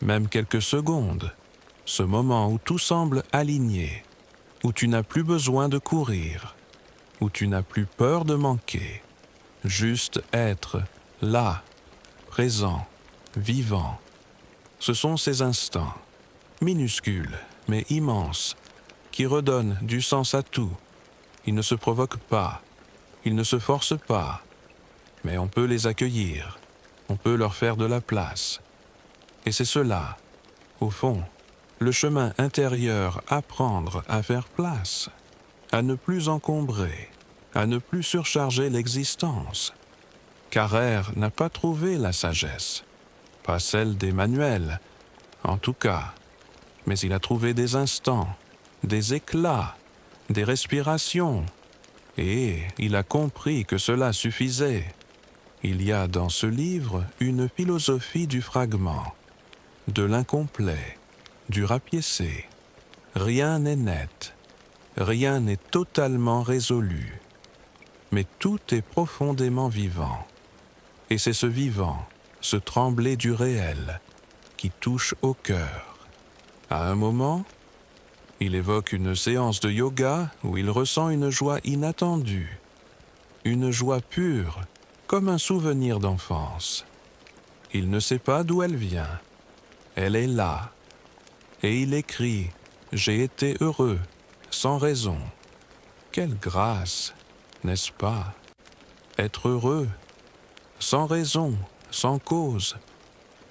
même quelques secondes, ce moment où tout semble aligné, où tu n'as plus besoin de courir, où tu n'as plus peur de manquer, juste être là, présent, vivant. Ce sont ces instants, minuscules mais immenses, qui redonnent du sens à tout. Ils ne se provoquent pas, ils ne se forcent pas, mais on peut les accueillir, on peut leur faire de la place. Et c'est cela, au fond, le chemin intérieur à prendre à faire place, à ne plus encombrer, à ne plus surcharger l'existence. Carrère n'a pas trouvé la sagesse, pas celle d'Emmanuel, en tout cas, mais il a trouvé des instants, des éclats, des respirations, et il a compris que cela suffisait. Il y a dans ce livre une philosophie du fragment, de l'incomplet, du rapiécé. Rien n'est net, rien n'est totalement résolu, mais tout est profondément vivant. Et c'est ce vivant, ce trembler du réel, qui touche au cœur. À un moment, il évoque une séance de yoga où il ressent une joie inattendue, une joie pure, comme un souvenir d'enfance. Il ne sait pas d'où elle vient. Elle est là. Et il écrit « J'ai été heureux, sans raison ». Quelle grâce, n'est-ce pas? Être heureux, sans raison, sans cause,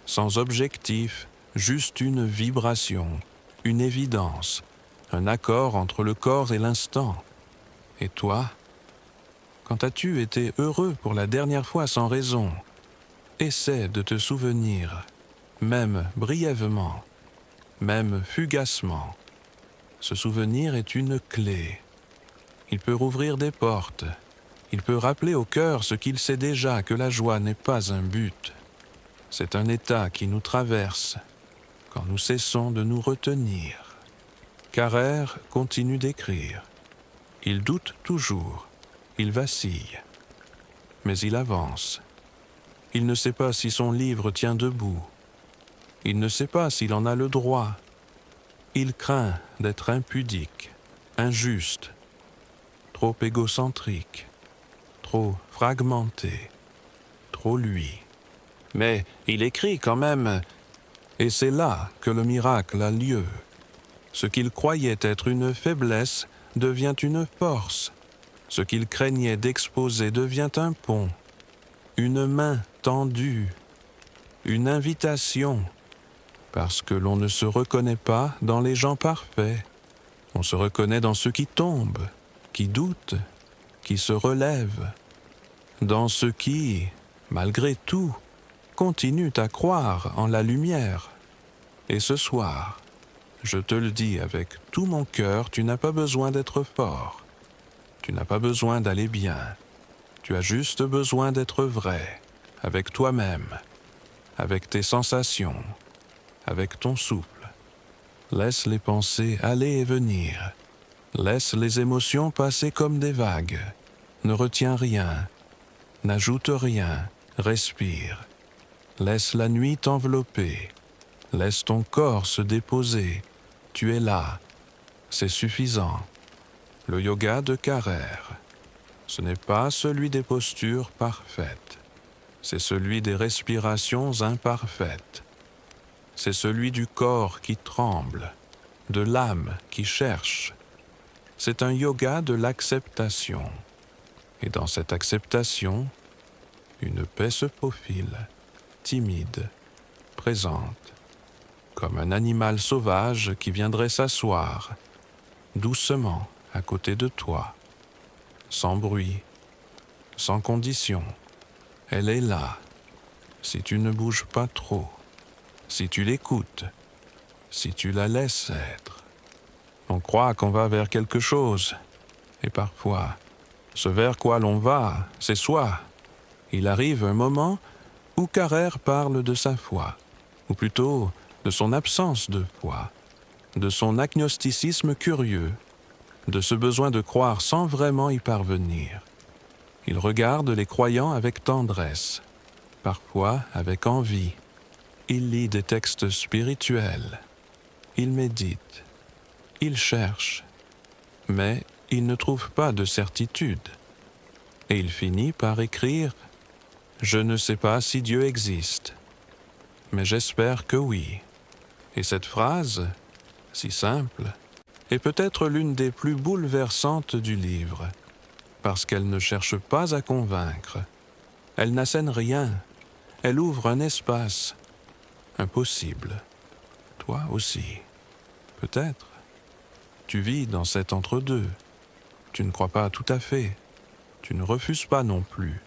sans objectif, juste une vibration, une évidence, un accord entre le corps et l'instant. Et toi? Quand as-tu été heureux pour la dernière fois sans raison? Essaie de te souvenir, même brièvement, même fugacement. Ce souvenir est une clé. Il peut rouvrir des portes. Il peut rappeler au cœur ce qu'il sait déjà, que la joie n'est pas un but. C'est un état qui nous traverse quand nous cessons de nous retenir. Carrère continue d'écrire. Il doute toujours. Il vacille. Mais il avance. Il ne sait pas si son livre tient debout. Il ne sait pas s'il en a le droit. Il craint d'être impudique, injuste, trop égocentrique, trop fragmenté, trop lui. Mais il écrit quand même, et c'est là que le miracle a lieu. Ce qu'il croyait être une faiblesse devient une force. Ce qu'il craignait d'exposer devient un pont, une main tendue, une invitation, parce que l'on ne se reconnaît pas dans les gens parfaits. On se reconnaît dans ceux qui tombent, qui doutent, qui se relèvent, dans ceux qui, malgré tout, continuent à croire en la lumière. Et ce soir, je te le dis avec tout mon cœur, tu n'as pas besoin d'être fort. Tu n'as pas besoin d'aller bien. Tu as juste besoin d'être vrai, avec toi-même, avec tes sensations, avec ton souffle. Laisse les pensées aller et venir. Laisse les émotions passer comme des vagues. Ne retiens rien. N'ajoute rien. Respire. Laisse la nuit t'envelopper. Laisse ton corps se déposer. Tu es là. C'est suffisant. Le yoga de Carrère, ce n'est pas celui des postures parfaites. C'est celui des respirations imparfaites. C'est celui du corps qui tremble, de l'âme qui cherche. C'est un yoga de l'acceptation. Et dans cette acceptation, une paix se faufile, timide, présente, comme un animal sauvage qui viendrait s'asseoir, doucement à côté de toi, sans bruit, sans condition. Elle est là, si tu ne bouges pas trop, si tu l'écoutes, si tu la laisses être. On croit qu'on va vers quelque chose, et parfois, ce vers quoi l'on va, c'est soi. Il arrive un moment où Carrère parle de sa foi, ou plutôt de son absence de foi, de son agnosticisme curieux, de ce besoin de croire sans vraiment y parvenir. Il regarde les croyants avec tendresse, parfois avec envie. Il lit des textes spirituels. Il médite. Il cherche. Mais il ne trouve pas de certitude. Et il finit par écrire « Je ne sais pas si Dieu existe, mais j'espère que oui ». Et cette phrase, si simple, est peut-être l'une des plus bouleversantes du livre, parce qu'elle ne cherche pas à convaincre. Elle n'assène rien. Elle ouvre un espace, un possible. Toi aussi, peut-être. Tu vis dans cet entre-deux. Tu ne crois pas tout à fait. Tu ne refuses pas non plus.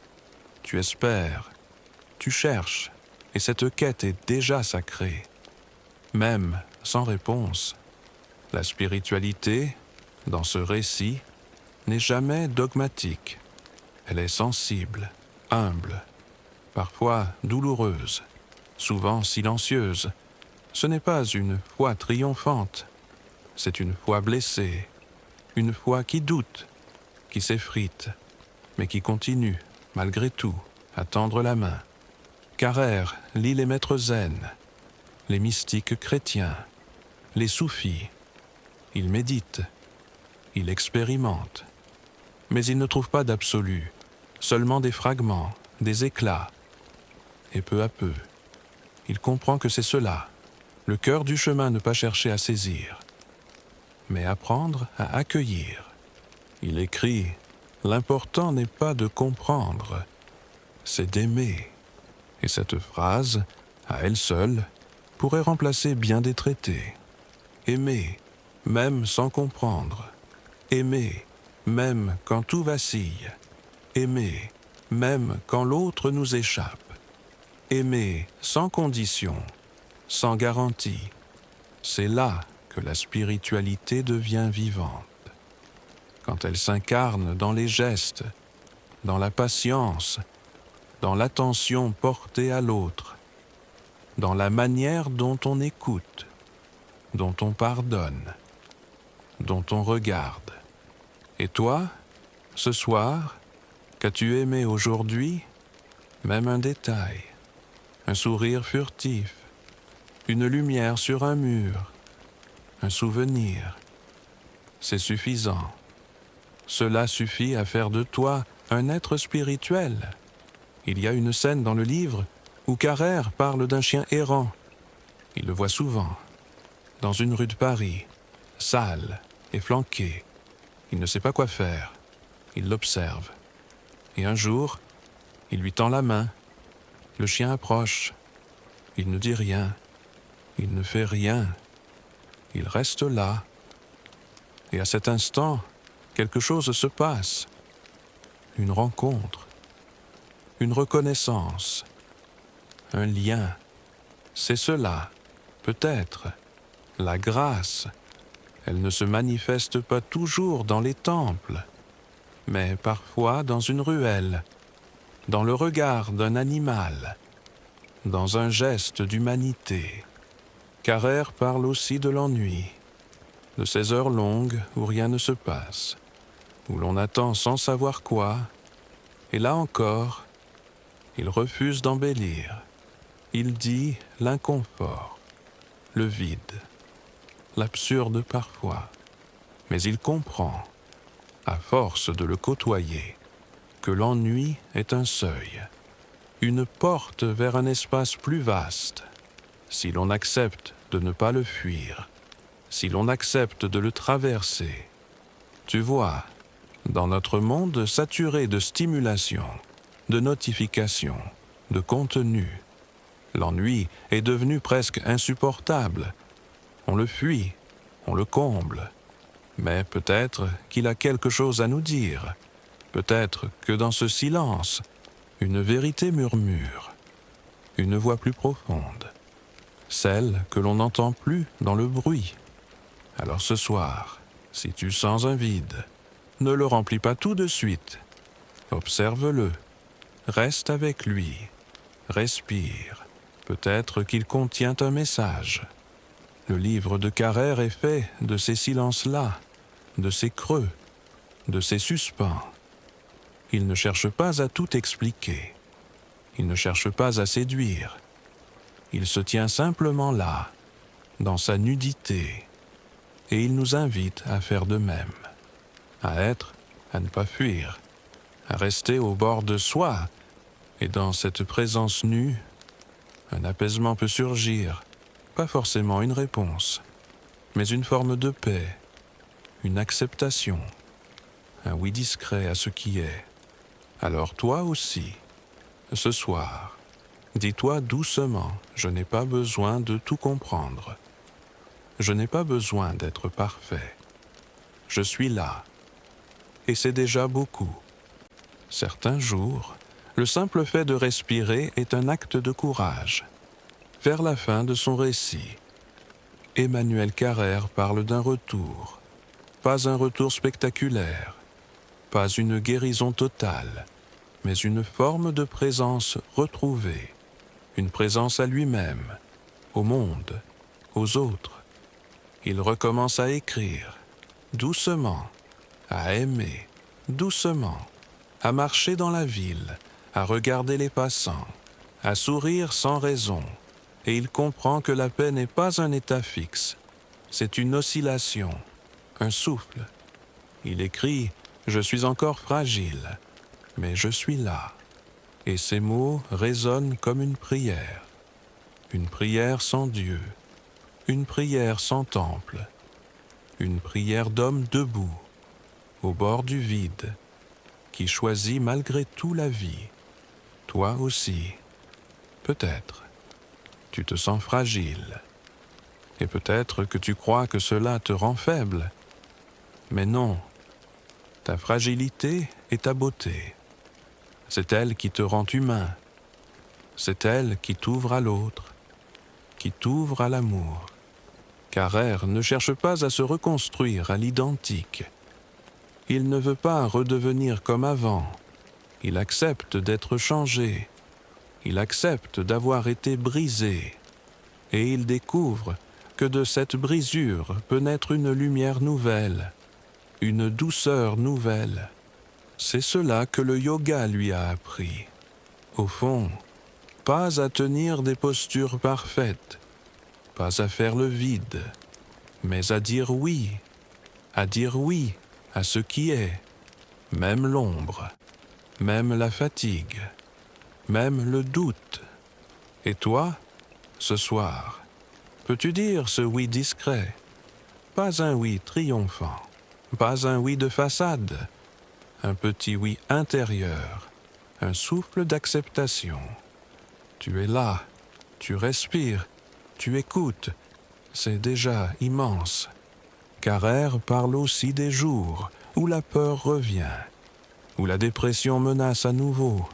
Tu espères. Tu cherches. Et cette quête est déjà sacrée. Même sans réponse. La spiritualité, dans ce récit, n'est jamais dogmatique. Elle est sensible, humble, parfois douloureuse, souvent silencieuse. Ce n'est pas une foi triomphante, c'est une foi blessée, une foi qui doute, qui s'effrite, mais qui continue, malgré tout, à tendre la main. Carrère lit les maîtres zen, les mystiques chrétiens, les soufis. Il médite, il expérimente, mais il ne trouve pas d'absolu, seulement des fragments, des éclats. Et peu à peu, il comprend que c'est cela, le cœur du chemin, ne pas chercher à saisir, mais apprendre à accueillir. Il écrit « L'important n'est pas de comprendre, c'est d'aimer ». Et cette phrase, à elle seule, pourrait remplacer bien des traités. Aimer, même sans comprendre. Aimer, même quand tout vacille. Aimer, même quand l'autre nous échappe. Aimer sans condition, sans garantie. C'est là que la spiritualité devient vivante. Quand elle s'incarne dans les gestes, dans la patience, dans l'attention portée à l'autre, dans la manière dont on écoute, dont on pardonne, dont on regarde. Et toi, ce soir, qu'as-tu aimé aujourd'hui? Même un détail, un sourire furtif, une lumière sur un mur, un souvenir. C'est suffisant. Cela suffit à faire de toi un être spirituel. Il y a une scène dans le livre où Carrère parle d'un chien errant. Il le voit souvent, dans une rue de Paris, sale et flanqué. Il ne sait pas quoi faire. Il l'observe. Et un jour, il lui tend la main. Le chien approche. Il ne dit rien. Il ne fait rien. Il reste là. Et à cet instant, quelque chose se passe. Une rencontre. Une reconnaissance. Un lien. C'est cela, peut-être, la grâce. Elle ne se manifeste pas toujours dans les temples, mais parfois dans une ruelle, dans le regard d'un animal, dans un geste d'humanité. Carrère parle aussi de l'ennui, de ces heures longues où rien ne se passe, où l'on attend sans savoir quoi, et là encore, il refuse d'embellir. Il dit l'inconfort, le vide, l'absurde parfois, mais il comprend, à force de le côtoyer, que l'ennui est un seuil, une porte vers un espace plus vaste, si l'on accepte de ne pas le fuir, si l'on accepte de le traverser. Tu vois, dans notre monde saturé de stimulation, de notifications, de contenu, l'ennui est devenu presque insupportable. On le fuit, on le comble. Mais peut-être qu'il a quelque chose à nous dire. Peut-être que dans ce silence, une vérité murmure, une voix plus profonde, celle que l'on n'entend plus dans le bruit. Alors ce soir, si tu sens un vide, ne le remplis pas tout de suite. Observe-le, reste avec lui, respire. Peut-être qu'il contient un message. Le livre de Carrère est fait de ces silences-là, de ces creux, de ces suspens. Il ne cherche pas à tout expliquer. Il ne cherche pas à séduire. Il se tient simplement là, dans sa nudité, et il nous invite à faire de même, à être, à ne pas fuir, à rester au bord de soi, et dans cette présence nue, un apaisement peut surgir, pas forcément une réponse, mais une forme de paix, une acceptation, un oui discret à ce qui est. Alors toi aussi, ce soir, dis-toi doucement, je n'ai pas besoin de tout comprendre. Je n'ai pas besoin d'être parfait. Je suis là, et c'est déjà beaucoup. Certains jours, le simple fait de respirer est un acte de courage. Vers la fin de son récit, Emmanuel Carrère parle d'un retour. Pas un retour spectaculaire, pas une guérison totale, mais une forme de présence retrouvée, une présence à lui-même, au monde, aux autres. Il recommence à écrire, doucement, à aimer, doucement, à marcher dans la ville, à regarder les passants, à sourire sans raison, et il comprend que la paix n'est pas un état fixe, c'est une oscillation, un souffle. Il écrit « Je suis encore fragile, mais je suis là ». Et ces mots résonnent comme une prière sans Dieu, une prière sans temple, une prière d'homme debout, au bord du vide, qui choisit malgré tout la vie. Toi aussi, peut-être, tu te sens fragile, et peut-être que tu crois que cela te rend faible, mais non, ta fragilité est ta beauté. C'est elle qui te rend humain. C'est elle qui t'ouvre à l'autre, qui t'ouvre à l'amour. Carrère ne cherche pas à se reconstruire à l'identique. Il ne veut pas redevenir comme avant. Il accepte d'être changé. Il accepte d'avoir été brisé. Et il découvre que de cette brisure peut naître une lumière nouvelle, une douceur nouvelle. C'est cela que le yoga lui a appris. Au fond, pas à tenir des postures parfaites, pas à faire le vide, mais à dire oui à ce qui est, même l'ombre, même la fatigue, même le doute. Et toi, ce soir, peux-tu dire ce oui discret? Pas un oui triomphant, pas un oui de façade, un petit oui intérieur, un souffle d'acceptation. Tu es là, tu respires, tu écoutes, c'est déjà immense. Carrère parle aussi des jours où la peur revient, où la dépression menace à nouveau.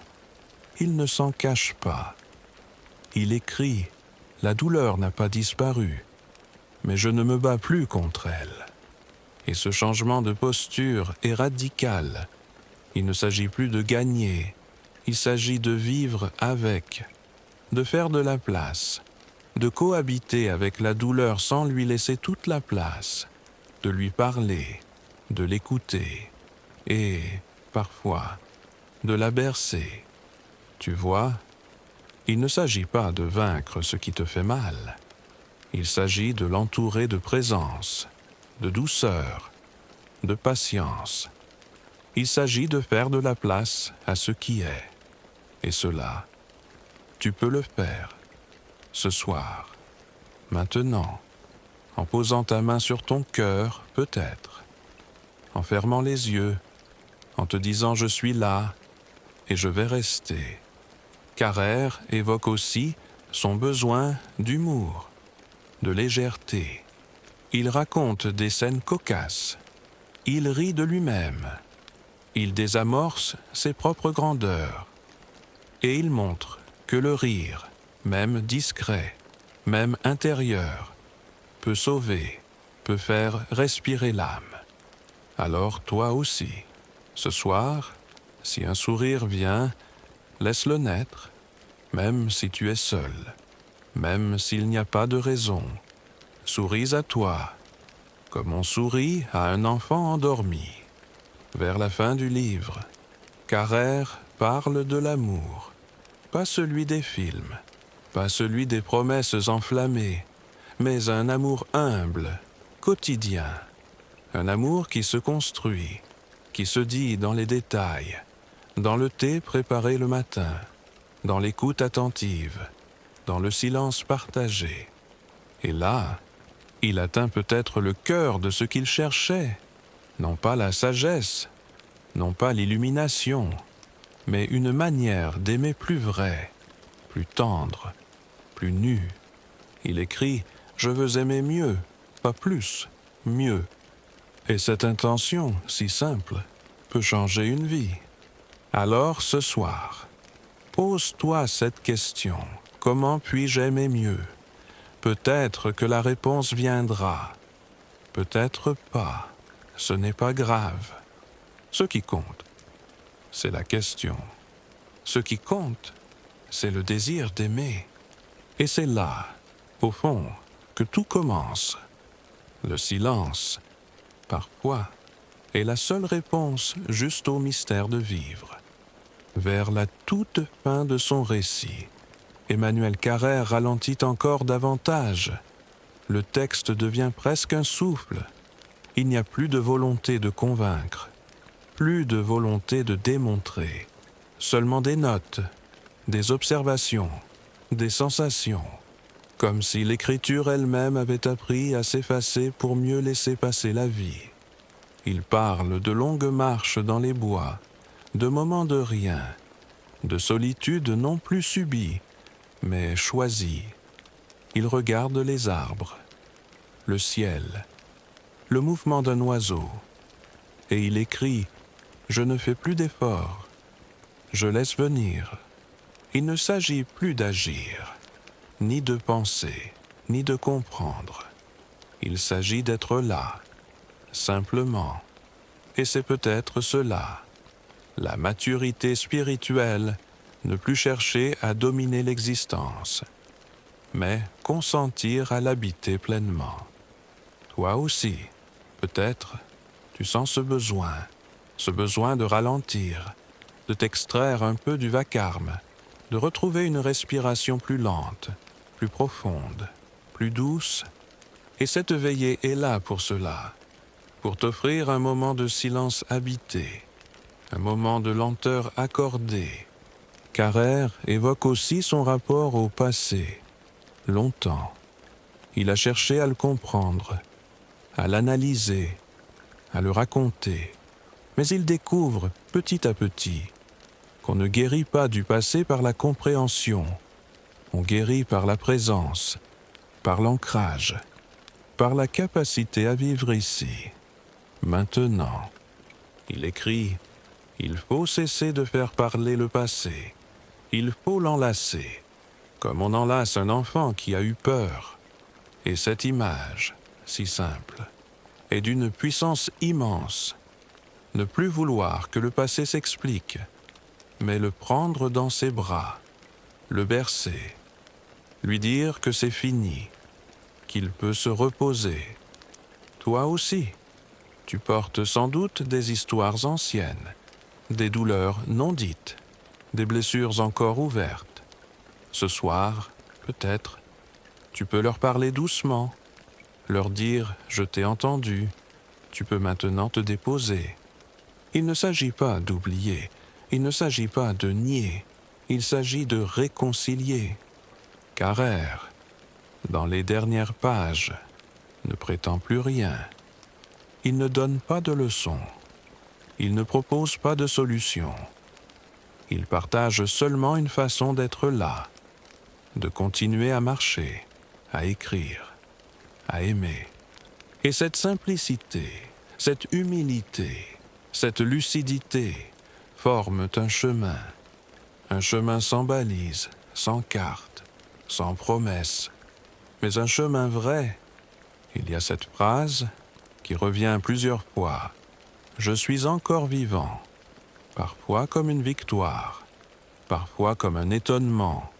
Il ne s'en cache pas. Il écrit « La douleur n'a pas disparu, mais je ne me bats plus contre elle. » Et ce changement de posture est radical. Il ne s'agit plus de gagner, il s'agit de vivre avec, de faire de la place, de cohabiter avec la douleur sans lui laisser toute la place, de lui parler, de l'écouter et, parfois, de la bercer. Tu vois, il ne s'agit pas de vaincre ce qui te fait mal. Il s'agit de l'entourer de présence, de douceur, de patience. Il s'agit de faire de la place à ce qui est. Et cela, tu peux le faire, ce soir, maintenant, en posant ta main sur ton cœur, peut-être, en fermant les yeux, en te disant « je suis là et je vais rester ». Carrère évoque aussi son besoin d'humour, de légèreté. Il raconte des scènes cocasses, il rit de lui-même. Il désamorce ses propres grandeurs. Et il montre que le rire, même discret, même intérieur, peut sauver, peut faire respirer l'âme. Alors toi aussi, ce soir, si un sourire vient, laisse-le naître, même si tu es seul, même s'il n'y a pas de raison. Souris à toi, comme on sourit à un enfant endormi. Vers la fin du livre, Carrère parle de l'amour, pas celui des films, pas celui des promesses enflammées, mais un amour humble, quotidien, un amour qui se construit, qui se dit dans les détails, dans le thé préparé le matin, dans l'écoute attentive, dans le silence partagé. Et là, il atteint peut-être le cœur de ce qu'il cherchait, non pas la sagesse, non pas l'illumination, mais une manière d'aimer plus vraie, plus tendre, plus nue. Il écrit « Je veux aimer mieux, pas plus, mieux ». Et cette intention, si simple, peut changer une vie. Alors ce soir, pose-toi cette question. Comment puis-je aimer mieux? Peut-être que la réponse viendra. Peut-être pas. Ce n'est pas grave. Ce qui compte, c'est la question. Ce qui compte, c'est le désir d'aimer. Et c'est là, au fond, que tout commence. Le silence, parfois, est la seule réponse juste au mystère de vivre. Vers la toute fin de son récit, Emmanuel Carrère ralentit encore davantage. Le texte devient presque un souffle. Il n'y a plus de volonté de convaincre, plus de volonté de démontrer, seulement des notes, des observations, des sensations, comme si l'écriture elle-même avait appris à s'effacer pour mieux laisser passer la vie. Il parle de longues marches dans les bois, de moments de rien, de solitude non plus subie, mais choisie. Il regarde les arbres, le ciel, le mouvement d'un oiseau, et il écrit « Je ne fais plus d'efforts, je laisse venir ». Il ne s'agit plus d'agir, ni de penser, ni de comprendre. Il s'agit d'être là, simplement. Et c'est peut-être cela, la maturité spirituelle, ne plus chercher à dominer l'existence, mais consentir à l'habiter pleinement. Toi aussi, peut-être, tu sens ce besoin de ralentir, de t'extraire un peu du vacarme, de retrouver une respiration plus lente, plus profonde, plus douce. Et cette veillée est là pour cela, pour t'offrir un moment de silence habité, un moment de lenteur accordée. Carrère évoque aussi son rapport au passé. Longtemps, il a cherché à le comprendre, à l'analyser, à le raconter. Mais il découvre, petit à petit, qu'on ne guérit pas du passé par la compréhension. On guérit par la présence, par l'ancrage, par la capacité à vivre ici, maintenant. Il écrit « Il faut cesser de faire parler le passé. Il faut l'enlacer, comme on enlace un enfant qui a eu peur. » Et cette image, si simple, est d'une puissance immense. Ne plus vouloir que le passé s'explique, mais le prendre dans ses bras, le bercer, lui dire que c'est fini, qu'il peut se reposer. Toi aussi, tu portes sans doute des histoires anciennes, des douleurs non dites, des blessures encore ouvertes. Ce soir, peut-être, tu peux leur parler doucement, leur dire « je t'ai entendu, tu peux maintenant te déposer ». Il ne s'agit pas d'oublier, il ne s'agit pas de nier, il s'agit de réconcilier. Carrère, dans les dernières pages, ne prétend plus rien. Il ne donne pas de leçons, il ne propose pas de solution. Il partage seulement une façon d'être là, de continuer à marcher, à écrire, à aimer. Et cette simplicité, cette humilité, cette lucidité forment un chemin sans balises, sans carte, sans promesse, mais un chemin vrai. Il y a cette phrase qui revient plusieurs fois. Je suis encore vivant, parfois comme une victoire, parfois comme un étonnement,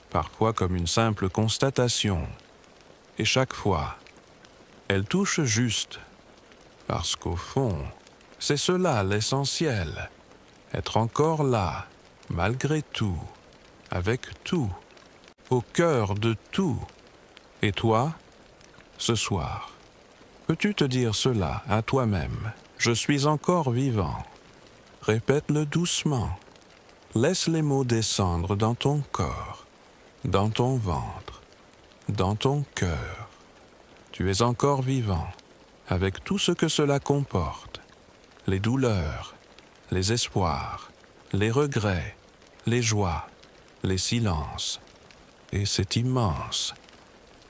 parfois comme une simple constatation. Et chaque fois, elle touche juste, parce qu'au fond, c'est cela l'essentiel, être encore là, malgré tout, avec tout, au cœur de tout. Et toi, ce soir, peux-tu te dire cela à toi-même? Je suis encore vivant. Répète-le doucement. Laisse les mots descendre dans ton corps, dans ton ventre, dans ton cœur. Tu es encore vivant, avec tout ce que cela comporte. Les douleurs, les espoirs, les regrets, les joies, les silences. Et c'est immense.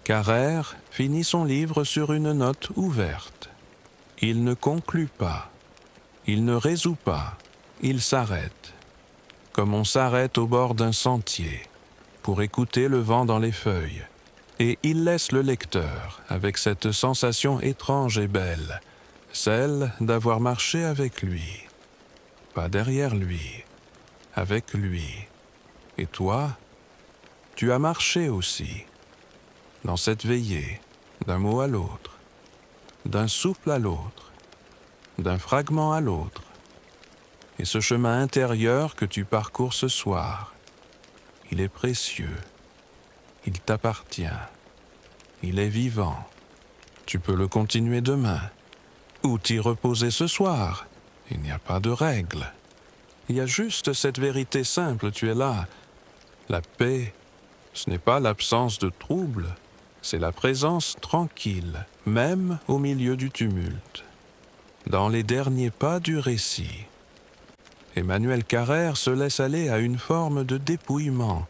Carrère finit son livre sur une note ouverte. Il ne conclut pas, il ne résout pas, il s'arrête, comme on s'arrête au bord d'un sentier, pour écouter le vent dans les feuilles, et il laisse le lecteur avec cette sensation étrange et belle, celle d'avoir marché avec lui, pas derrière lui, avec lui. Et toi, tu as marché aussi, dans cette veillée, d'un mot à l'autre, d'un souffle à l'autre, d'un fragment à l'autre. Et ce chemin intérieur que tu parcours ce soir, il est précieux, il t'appartient, il est vivant. Tu peux le continuer demain, ou t'y reposer ce soir. Il n'y a pas de règle. Il y a juste cette vérité simple, tu es là. La paix, ce n'est pas l'absence de trouble, c'est la présence tranquille, même au milieu du tumulte. Dans les derniers pas du récit, Emmanuel Carrère se laisse aller à une forme de dépouillement.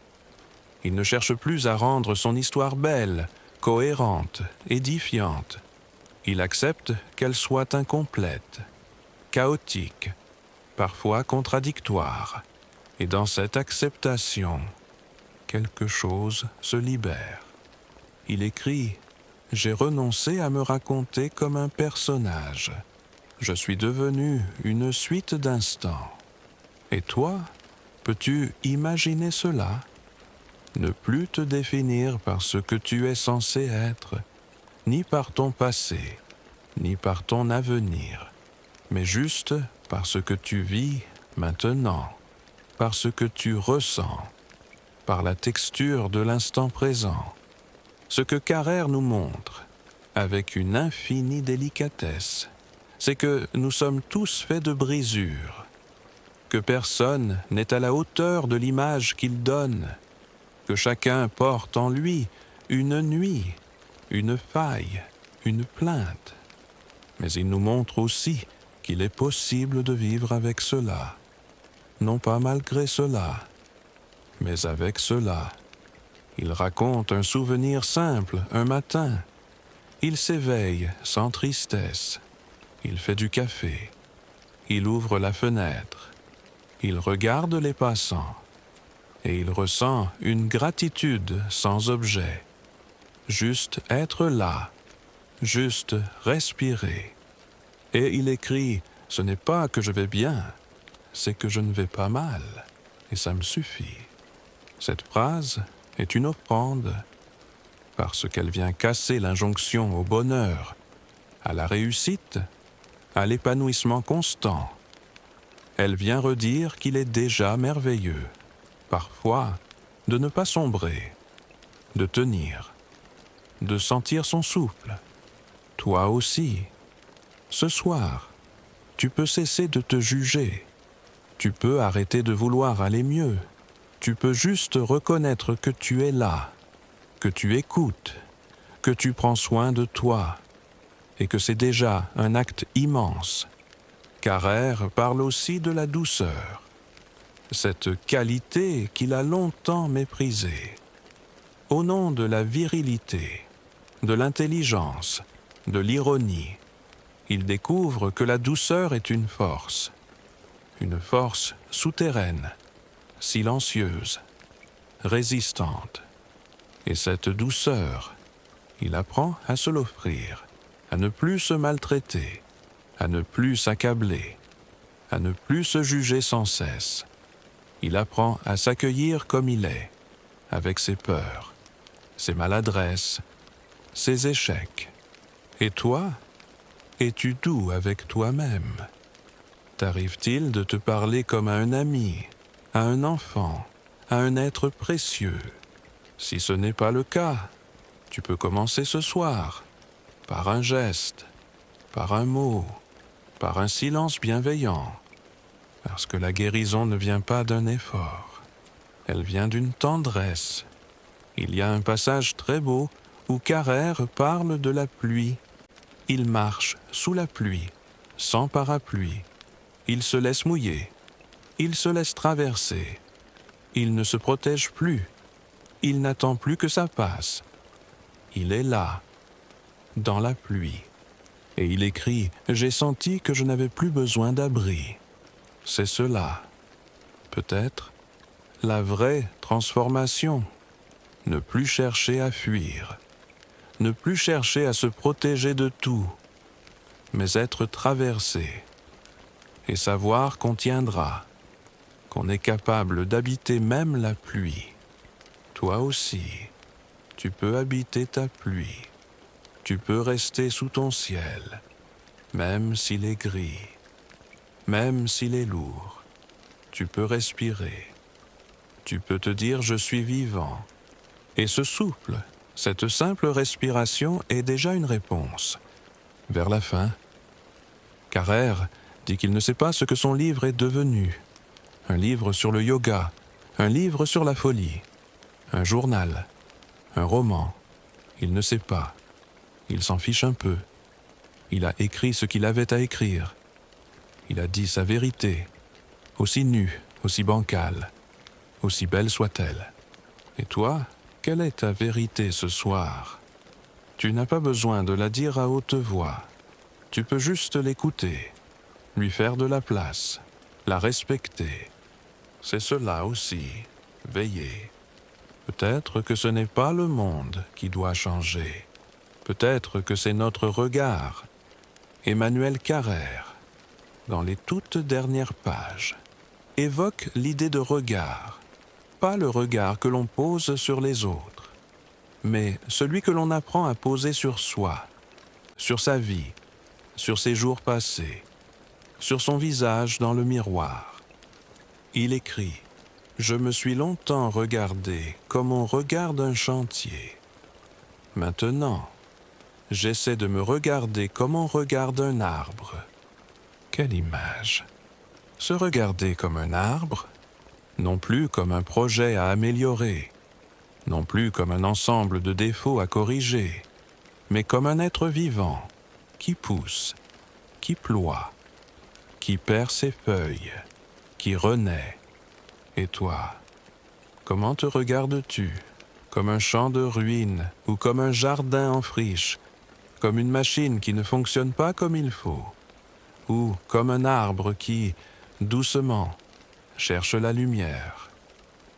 Il ne cherche plus à rendre son histoire belle, cohérente, édifiante. Il accepte qu'elle soit incomplète, chaotique, parfois contradictoire. Et dans cette acceptation, quelque chose se libère. Il écrit « J'ai renoncé à me raconter comme un personnage. Je suis devenu une suite d'instants. » Et toi, peux-tu imaginer cela? Ne plus te définir par ce que tu es censé être, ni par ton passé, ni par ton avenir, mais juste par ce que tu vis maintenant, par ce que tu ressens, par la texture de l'instant présent. Ce que Carrère nous montre, avec une infinie délicatesse, c'est que nous sommes tous faits de brisures, que personne n'est à la hauteur de l'image qu'il donne, que chacun porte en lui une nuit, une faille, une plainte. Mais il nous montre aussi qu'il est possible de vivre avec cela, non pas malgré cela, mais avec cela. Il raconte un souvenir simple un matin. Il s'éveille sans tristesse. Il fait du café. Il ouvre la fenêtre. Il regarde les passants. Et il ressent une gratitude sans objet. Juste être là. Juste respirer. Et il écrit « Ce n'est pas que je vais bien, c'est que je ne vais pas mal. Et ça me suffit. » Cette phrase est une offrande, parce qu'elle vient casser l'injonction au bonheur, à la réussite, à l'épanouissement constant. Elle vient redire qu'il est déjà merveilleux, parfois de ne pas sombrer, de tenir, de sentir son souffle. Toi aussi, ce soir, tu peux cesser de te juger, tu peux arrêter de vouloir aller mieux. Tu peux juste reconnaître que tu es là, que tu écoutes, que tu prends soin de toi, et que c'est déjà un acte immense. Carrère parle aussi de la douceur, cette qualité qu'il a longtemps méprisée. Au nom de la virilité, de l'intelligence, de l'ironie, il découvre que la douceur est une force souterraine, silencieuse, résistante. Et cette douceur, il apprend à se l'offrir, à ne plus se maltraiter, à ne plus s'accabler, à ne plus se juger sans cesse. Il apprend à s'accueillir comme il est, avec ses peurs, ses maladresses, ses échecs. Et toi, es-tu doux avec toi-même? T'arrive-t-il de te parler comme à un ami, à un enfant, à un être précieux? Si ce n'est pas le cas, tu peux commencer ce soir, par un geste, par un mot, par un silence bienveillant, parce que la guérison ne vient pas d'un effort, elle vient d'une tendresse. Il y a un passage très beau où Carrère parle de la pluie. Il marche sous la pluie, sans parapluie. Il se laisse mouiller, il se laisse traverser. Il ne se protège plus, il n'attend plus que ça passe. Il est là, dans la pluie. Et il écrit « J'ai senti que je n'avais plus besoin d'abri ». C'est cela, peut-être, la vraie transformation. Ne plus chercher à fuir, ne plus chercher à se protéger de tout, mais être traversé et savoir qu'on tiendra, qu'on est capable d'habiter même la pluie. Toi aussi, tu peux habiter ta pluie, tu peux rester sous ton ciel, même s'il est gris, même s'il est lourd. Tu peux respirer, tu peux te dire « je suis vivant ». Et ce souffle, cette simple respiration est déjà une réponse. Vers la fin, Carrère dit qu'il ne sait pas ce que son livre est devenu. Un livre sur le yoga, un livre sur la folie, un journal, un roman. Il ne sait pas. Il s'en fiche un peu. Il a écrit ce qu'il avait à écrire. Il a dit sa vérité, aussi nue, aussi bancale, aussi belle soit-elle. Et toi, quelle est ta vérité ce soir? Tu n'as pas besoin de la dire à haute voix. Tu peux juste l'écouter, lui faire de la place, la respecter. C'est cela aussi, veiller. Peut-être que ce n'est pas le monde qui doit changer. Peut-être que c'est notre regard. Emmanuel Carrère, dans les toutes dernières pages, évoque l'idée de regard. Pas le regard que l'on pose sur les autres, mais celui que l'on apprend à poser sur soi, sur sa vie, sur ses jours passés, sur son visage dans le miroir. Il écrit « Je me suis longtemps regardé comme on regarde un chantier. Maintenant, j'essaie de me regarder comme on regarde un arbre. » Quelle image! Se regarder comme un arbre, non plus comme un projet à améliorer, non plus comme un ensemble de défauts à corriger, mais comme un être vivant qui pousse, qui ploie, qui perd ses feuilles, qui renaît. Et toi, comment te regardes-tu? Comme un champ de ruines ou comme un jardin en friche, comme une machine qui ne fonctionne pas comme il faut, ou comme un arbre qui, doucement, cherche la lumière.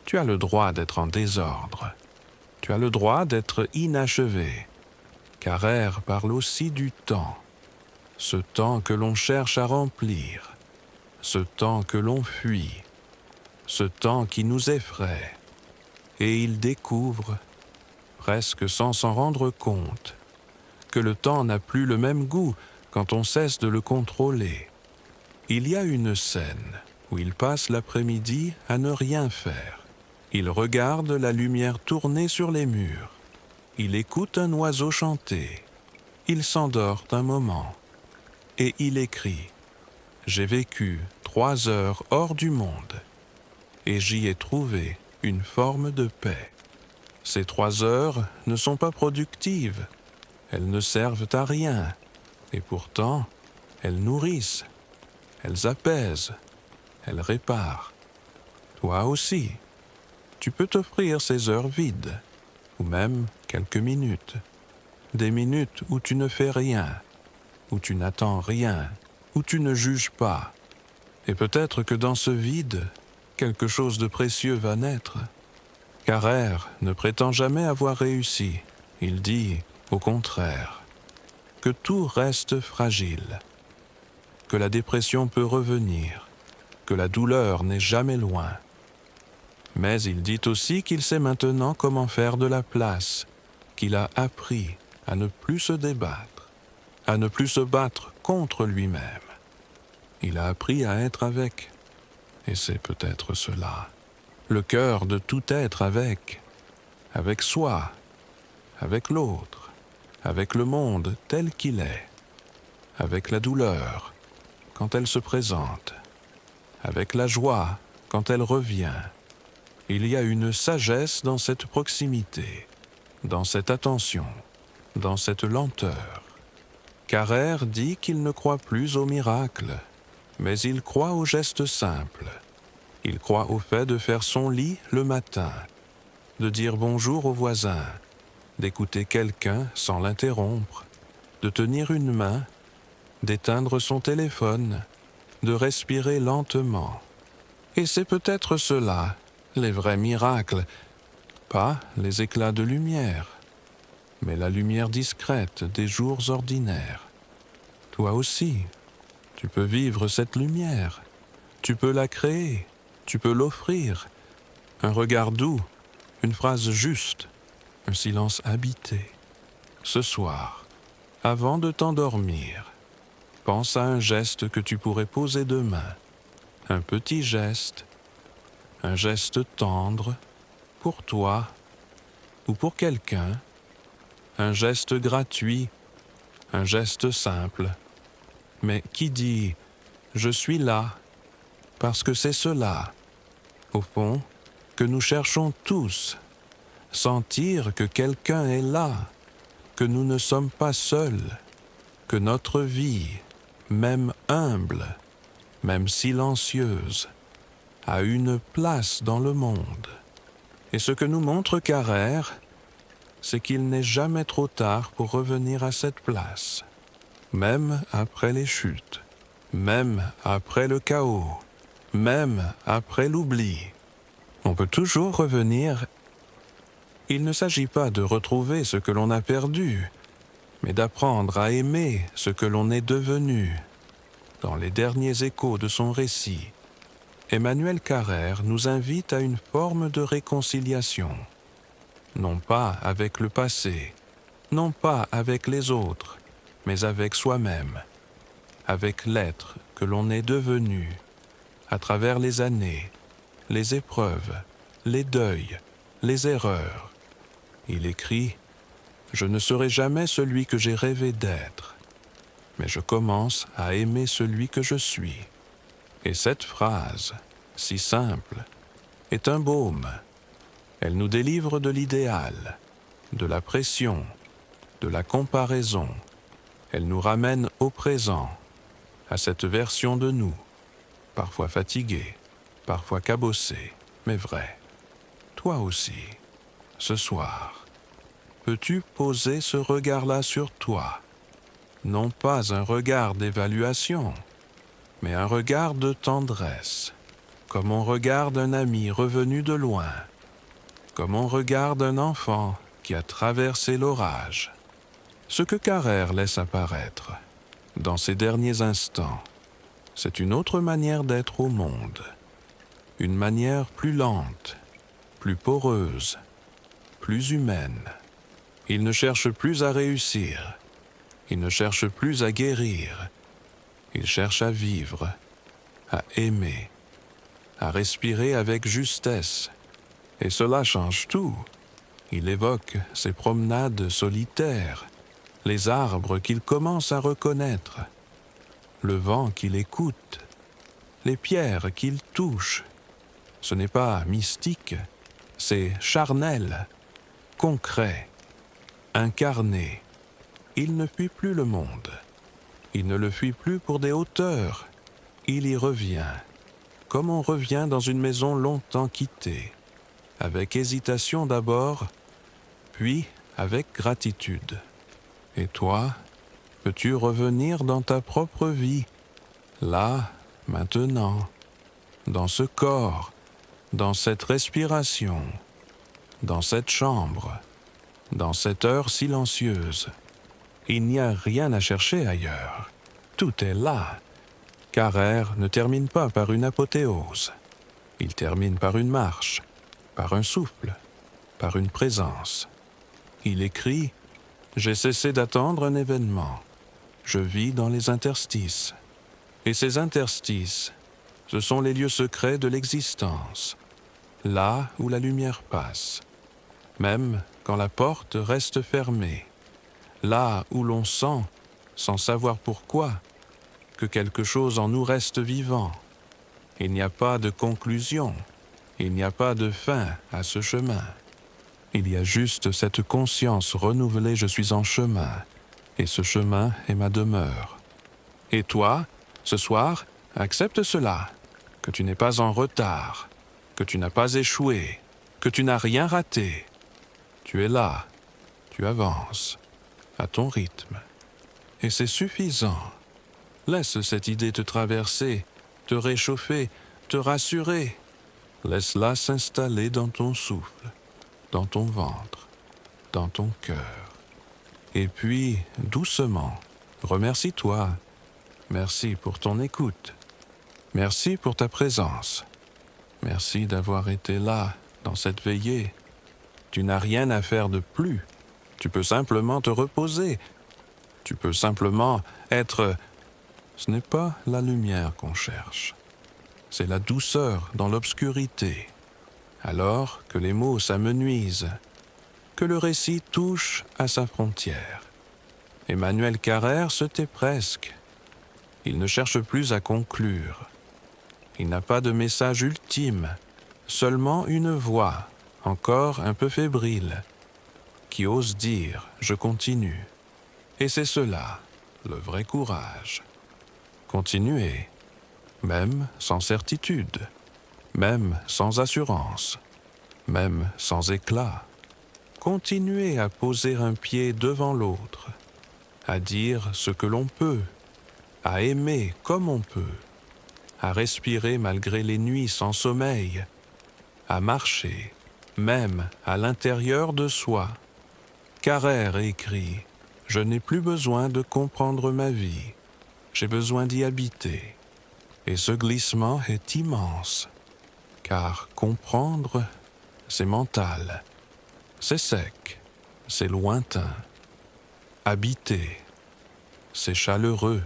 Tu as le droit d'être en désordre. Tu as le droit d'être inachevé. Carrère parle aussi du temps. Ce temps que l'on cherche à remplir. Ce temps que l'on fuit. Ce temps qui nous effraie. Et il découvre, presque sans s'en rendre compte, que le temps n'a plus le même goût quand on cesse de le contrôler. Il y a une scène où il passe l'après-midi à ne rien faire. Il regarde la lumière tourner sur les murs. Il écoute un oiseau chanter. Il s'endort un moment. Et il écrit « J'ai vécu 3 heures hors du monde, et j'y ai trouvé une forme de paix. Ces 3 heures ne sont pas productives. Elles ne servent à rien. Et pourtant, elles nourrissent. Elles apaisent. Elles réparent. Toi aussi, tu peux t'offrir ces heures vides, ou même quelques minutes. Des minutes où tu ne fais rien, où tu n'attends rien, où tu ne juges pas. Et peut-être que dans ce vide, quelque chose de précieux va naître. Carrère ne prétend jamais avoir réussi. Il dit, au contraire, que tout reste fragile, que la dépression peut revenir, que la douleur n'est jamais loin. Mais il dit aussi qu'il sait maintenant comment faire de la place, qu'il a appris à ne plus se débattre, à ne plus se battre contre lui-même. Il a appris à être avec, et c'est peut-être cela, le cœur de tout être avec soi, avec l'autre, avec le monde tel qu'il est, avec la douleur quand elle se présente, avec la joie quand elle revient. Il y a une sagesse dans cette proximité, dans cette attention, dans cette lenteur. Carrère dit qu'il ne croit plus aux miracles, mais il croit aux gestes simples. Il croit au fait de faire son lit le matin, de dire bonjour aux voisins, d'écouter quelqu'un sans l'interrompre, de tenir une main, d'éteindre son téléphone, de respirer lentement. Et c'est peut-être cela, les vrais miracles, pas les éclats de lumière, mais la lumière discrète des jours ordinaires. Toi aussi, tu peux vivre cette lumière, tu peux la créer, tu peux l'offrir. Un regard doux, une phrase juste, un silence habité. Ce soir, avant de t'endormir, pense à un geste que tu pourrais poser demain, un petit geste, un geste tendre, pour toi ou pour quelqu'un, un geste gratuit, un geste simple, mais qui dit « je suis là » parce que c'est cela, au fond, que nous cherchons tous, sentir que quelqu'un est là, que nous ne sommes pas seuls, que notre vie, même humble, même silencieuse, a une place dans le monde. Et ce que nous montre Carrère, c'est qu'il n'est jamais trop tard pour revenir à cette place, même après les chutes, même après le chaos, même après l'oubli. On peut toujours revenir. Il ne s'agit pas de retrouver ce que l'on a perdu, mais d'apprendre à aimer ce que l'on est devenu. Dans les derniers échos de son récit, Emmanuel Carrère nous invite à une forme de réconciliation, non pas avec le passé, non pas avec les autres, mais avec soi-même, avec l'être que l'on est devenu, à travers les années, les épreuves, les deuils, les erreurs. Il écrit « Je ne serai jamais celui que j'ai rêvé d'être, mais je commence à aimer celui que je suis. » Et cette phrase, si simple, est un baume. Elle nous délivre de l'idéal, de la pression, de la comparaison. Elle nous ramène au présent, à cette version de nous, parfois fatiguée, parfois cabossée, mais vraie. Toi aussi, ce soir, peux-tu poser ce regard-là sur toi? Non pas un regard d'évaluation, mais un regard de tendresse, comme on regarde un ami revenu de loin, comme on regarde un enfant qui a traversé l'orage. Ce que Carrère laisse apparaître, dans ces derniers instants, c'est une autre manière d'être au monde, une manière plus lente, plus poreuse, plus humaine. Il ne cherche plus à réussir, il ne cherche plus à guérir, il cherche à vivre, à aimer, à respirer avec justesse. Et cela change tout. Il évoque ses promenades solitaires, les arbres qu'il commence à reconnaître, le vent qu'il écoute, les pierres qu'il touche. Ce n'est pas mystique, c'est charnel, concret, incarné. Il ne fuit plus le monde. Il ne le fuit plus pour des hauteurs. Il y revient, comme on revient dans une maison longtemps quittée, avec hésitation d'abord, puis avec gratitude. Et toi, Peux-tu revenir dans ta propre vie, là, maintenant, dans ce corps, dans cette respiration, dans cette chambre, dans cette heure silencieuse? Il n'y a rien à chercher ailleurs. Tout est là. Carrère ne termine pas par une apothéose. Il termine par une marche, par un souffle, par une présence. Il écrit « J'ai cessé d'attendre un événement. Je vis dans les interstices. » Et ces interstices, ce sont les lieux secrets de l'existence, là où la lumière passe, même quand la porte reste fermée, là où l'on sent, sans savoir pourquoi, que quelque chose en nous reste vivant. Il n'y a pas de conclusion, il n'y a pas de fin à ce chemin. Il y a juste cette conscience renouvelée, je suis en chemin, et ce chemin est ma demeure. Et toi, ce soir, accepte cela, que tu n'es pas en retard, que tu n'as pas échoué, que tu n'as rien raté. Tu es là, tu avances, à ton rythme. Et c'est suffisant. Laisse cette idée te traverser, te réchauffer, te rassurer. Laisse-la s'installer dans ton souffle, dans ton ventre, dans ton cœur. Et puis, doucement, remercie-toi. Merci pour ton écoute. Merci pour ta présence. Merci d'avoir été là, dans cette veillée. Tu n'as rien à faire de plus. Tu peux simplement te reposer. Tu peux simplement être... Ce n'est pas la lumière qu'on cherche. C'est la douceur dans l'obscurité. Alors que les mots s'amenuisent, que le récit touche à sa frontière. Emmanuel Carrère se tait presque. Il ne cherche plus à conclure. Il n'a pas de message ultime, seulement une voix, encore un peu fébrile, qui ose dire « je continue ». Et c'est cela, le vrai courage. Continuer, même sans certitude, même sans assurance, même sans éclat. Continuer à poser un pied devant l'autre, à dire ce que l'on peut, à aimer comme on peut, à respirer malgré les nuits sans sommeil, à marcher, même à l'intérieur de soi. Carrère écrit « Je n'ai plus besoin de comprendre ma vie, j'ai besoin d'y habiter. » Et ce glissement est immense, car comprendre, c'est mental, c'est sec, c'est lointain. Habiter, c'est chaleureux,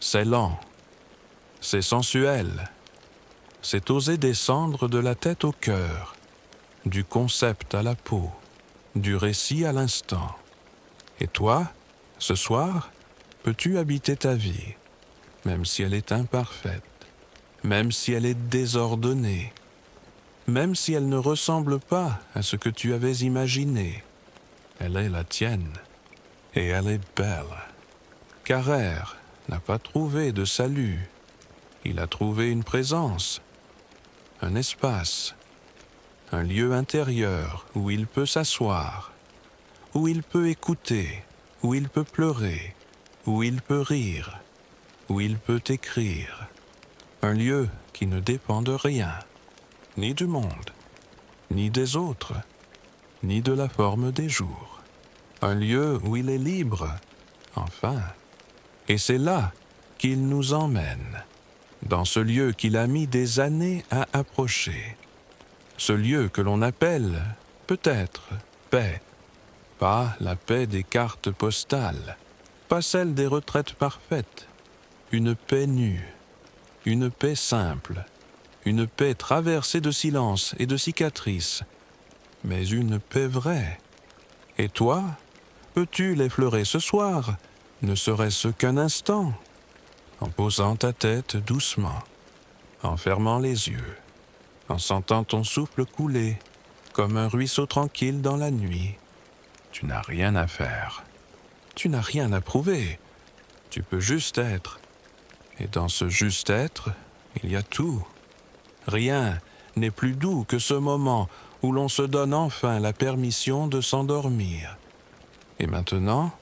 c'est lent, c'est sensuel, c'est oser descendre de la tête au cœur, du concept à la peau, du récit à l'instant. Et toi, ce soir, peux-tu habiter ta vie, même si elle est imparfaite, même si elle est désordonnée, même si elle ne ressemble pas à ce que tu avais imaginé? Elle est la tienne, et elle est belle. Carrère n'a pas trouvé de salut, il a trouvé une présence, un espace, un lieu intérieur où il peut s'asseoir, où il peut écouter, où il peut pleurer, où il peut rire, où il peut écrire. Un lieu qui ne dépend de rien, ni du monde, ni des autres, ni de la forme des jours. Un lieu où il est libre, enfin. Et c'est là qu'il nous emmène, dans ce lieu qu'il a mis des années à approcher. Ce lieu que l'on appelle, peut-être, paix. Pas la paix des cartes postales, pas celle des retraites parfaites. Une paix nue, une paix simple, une paix traversée de silence et de cicatrices, mais une paix vraie. Et toi, peux-tu l'effleurer ce soir, ne serait-ce qu'un instant, en posant ta tête doucement, en fermant les yeux, en sentant ton souffle couler, comme un ruisseau tranquille dans la nuit. Tu n'as rien à faire, tu n'as rien à prouver, tu peux juste être. Et dans ce juste être, il y a tout. Rien n'est plus doux que ce moment où l'on se donne enfin la permission de s'endormir. Et maintenant,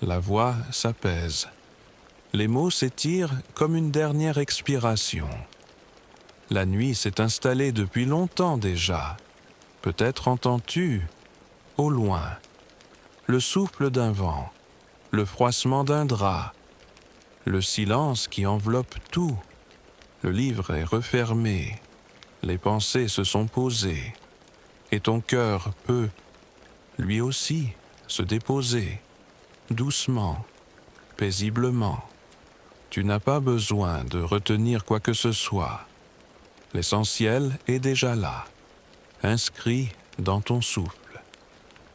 La voix s'apaise. Les mots s'étirent comme une dernière expiration. La nuit s'est installée depuis longtemps déjà. Peut-être entends-tu, au loin, le souffle d'un vent, le froissement d'un drap, le silence qui enveloppe tout. Le livre est refermé, les pensées se sont posées, et ton cœur peut, lui aussi, se déposer, doucement, paisiblement. Tu n'as pas besoin de retenir quoi que ce soit. L'essentiel est déjà là, inscrit dans ton souffle,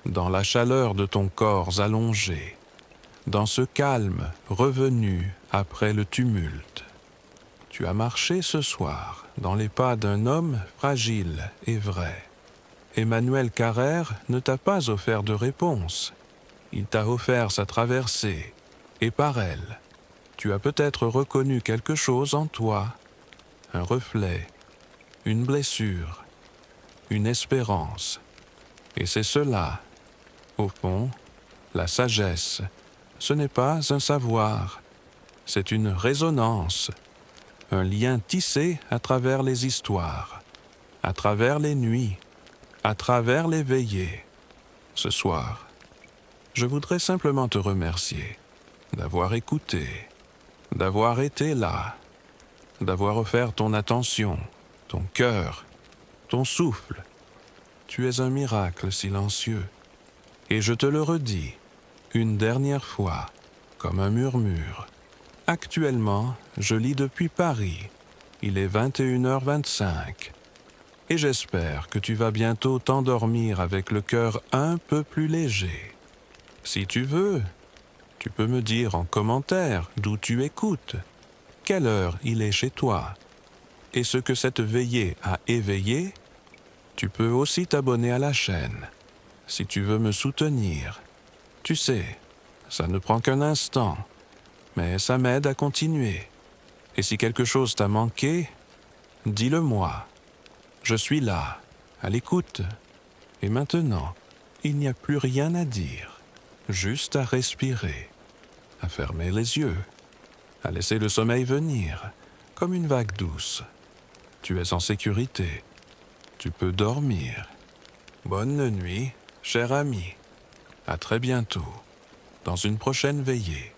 dans la chaleur de ton corps allongé, dans ce calme revenu après le tumulte. Tu as marché ce soir dans les pas d'un homme fragile et vrai. Emmanuel Carrère ne t'a pas offert de réponse. Il t'a offert sa traversée, et par elle, tu as peut-être reconnu quelque chose en toi, un reflet, une blessure, une espérance. Et c'est cela, au fond, la sagesse. Ce n'est pas un savoir, c'est une résonance, un lien tissé à travers les histoires, à travers les nuits, à travers les veillées. Ce soir, je voudrais simplement te remercier d'avoir écouté, d'avoir été là, d'avoir offert ton attention, ton cœur, ton souffle. Tu es un miracle silencieux. Et je te le redis, une dernière fois, comme un murmure. Actuellement, je lis depuis Paris. Il est 21h25. Et j'espère que tu vas bientôt t'endormir avec le cœur un peu plus léger. Si tu veux, tu peux me dire en commentaire d'où tu écoutes, quelle heure il est chez toi, et ce que cette veillée a éveillé. Tu peux aussi t'abonner à la chaîne, si tu veux me soutenir. Tu sais, ça ne prend qu'un instant, mais ça m'aide à continuer. Et si quelque chose t'a manqué, dis-le-moi. Je suis là, à l'écoute. Et maintenant, il n'y a plus rien à dire, juste à respirer, à fermer les yeux, à laisser le sommeil venir, comme une vague douce. Tu es en sécurité. Tu peux dormir. Bonne nuit, cher ami. À très bientôt, dans une prochaine veillée.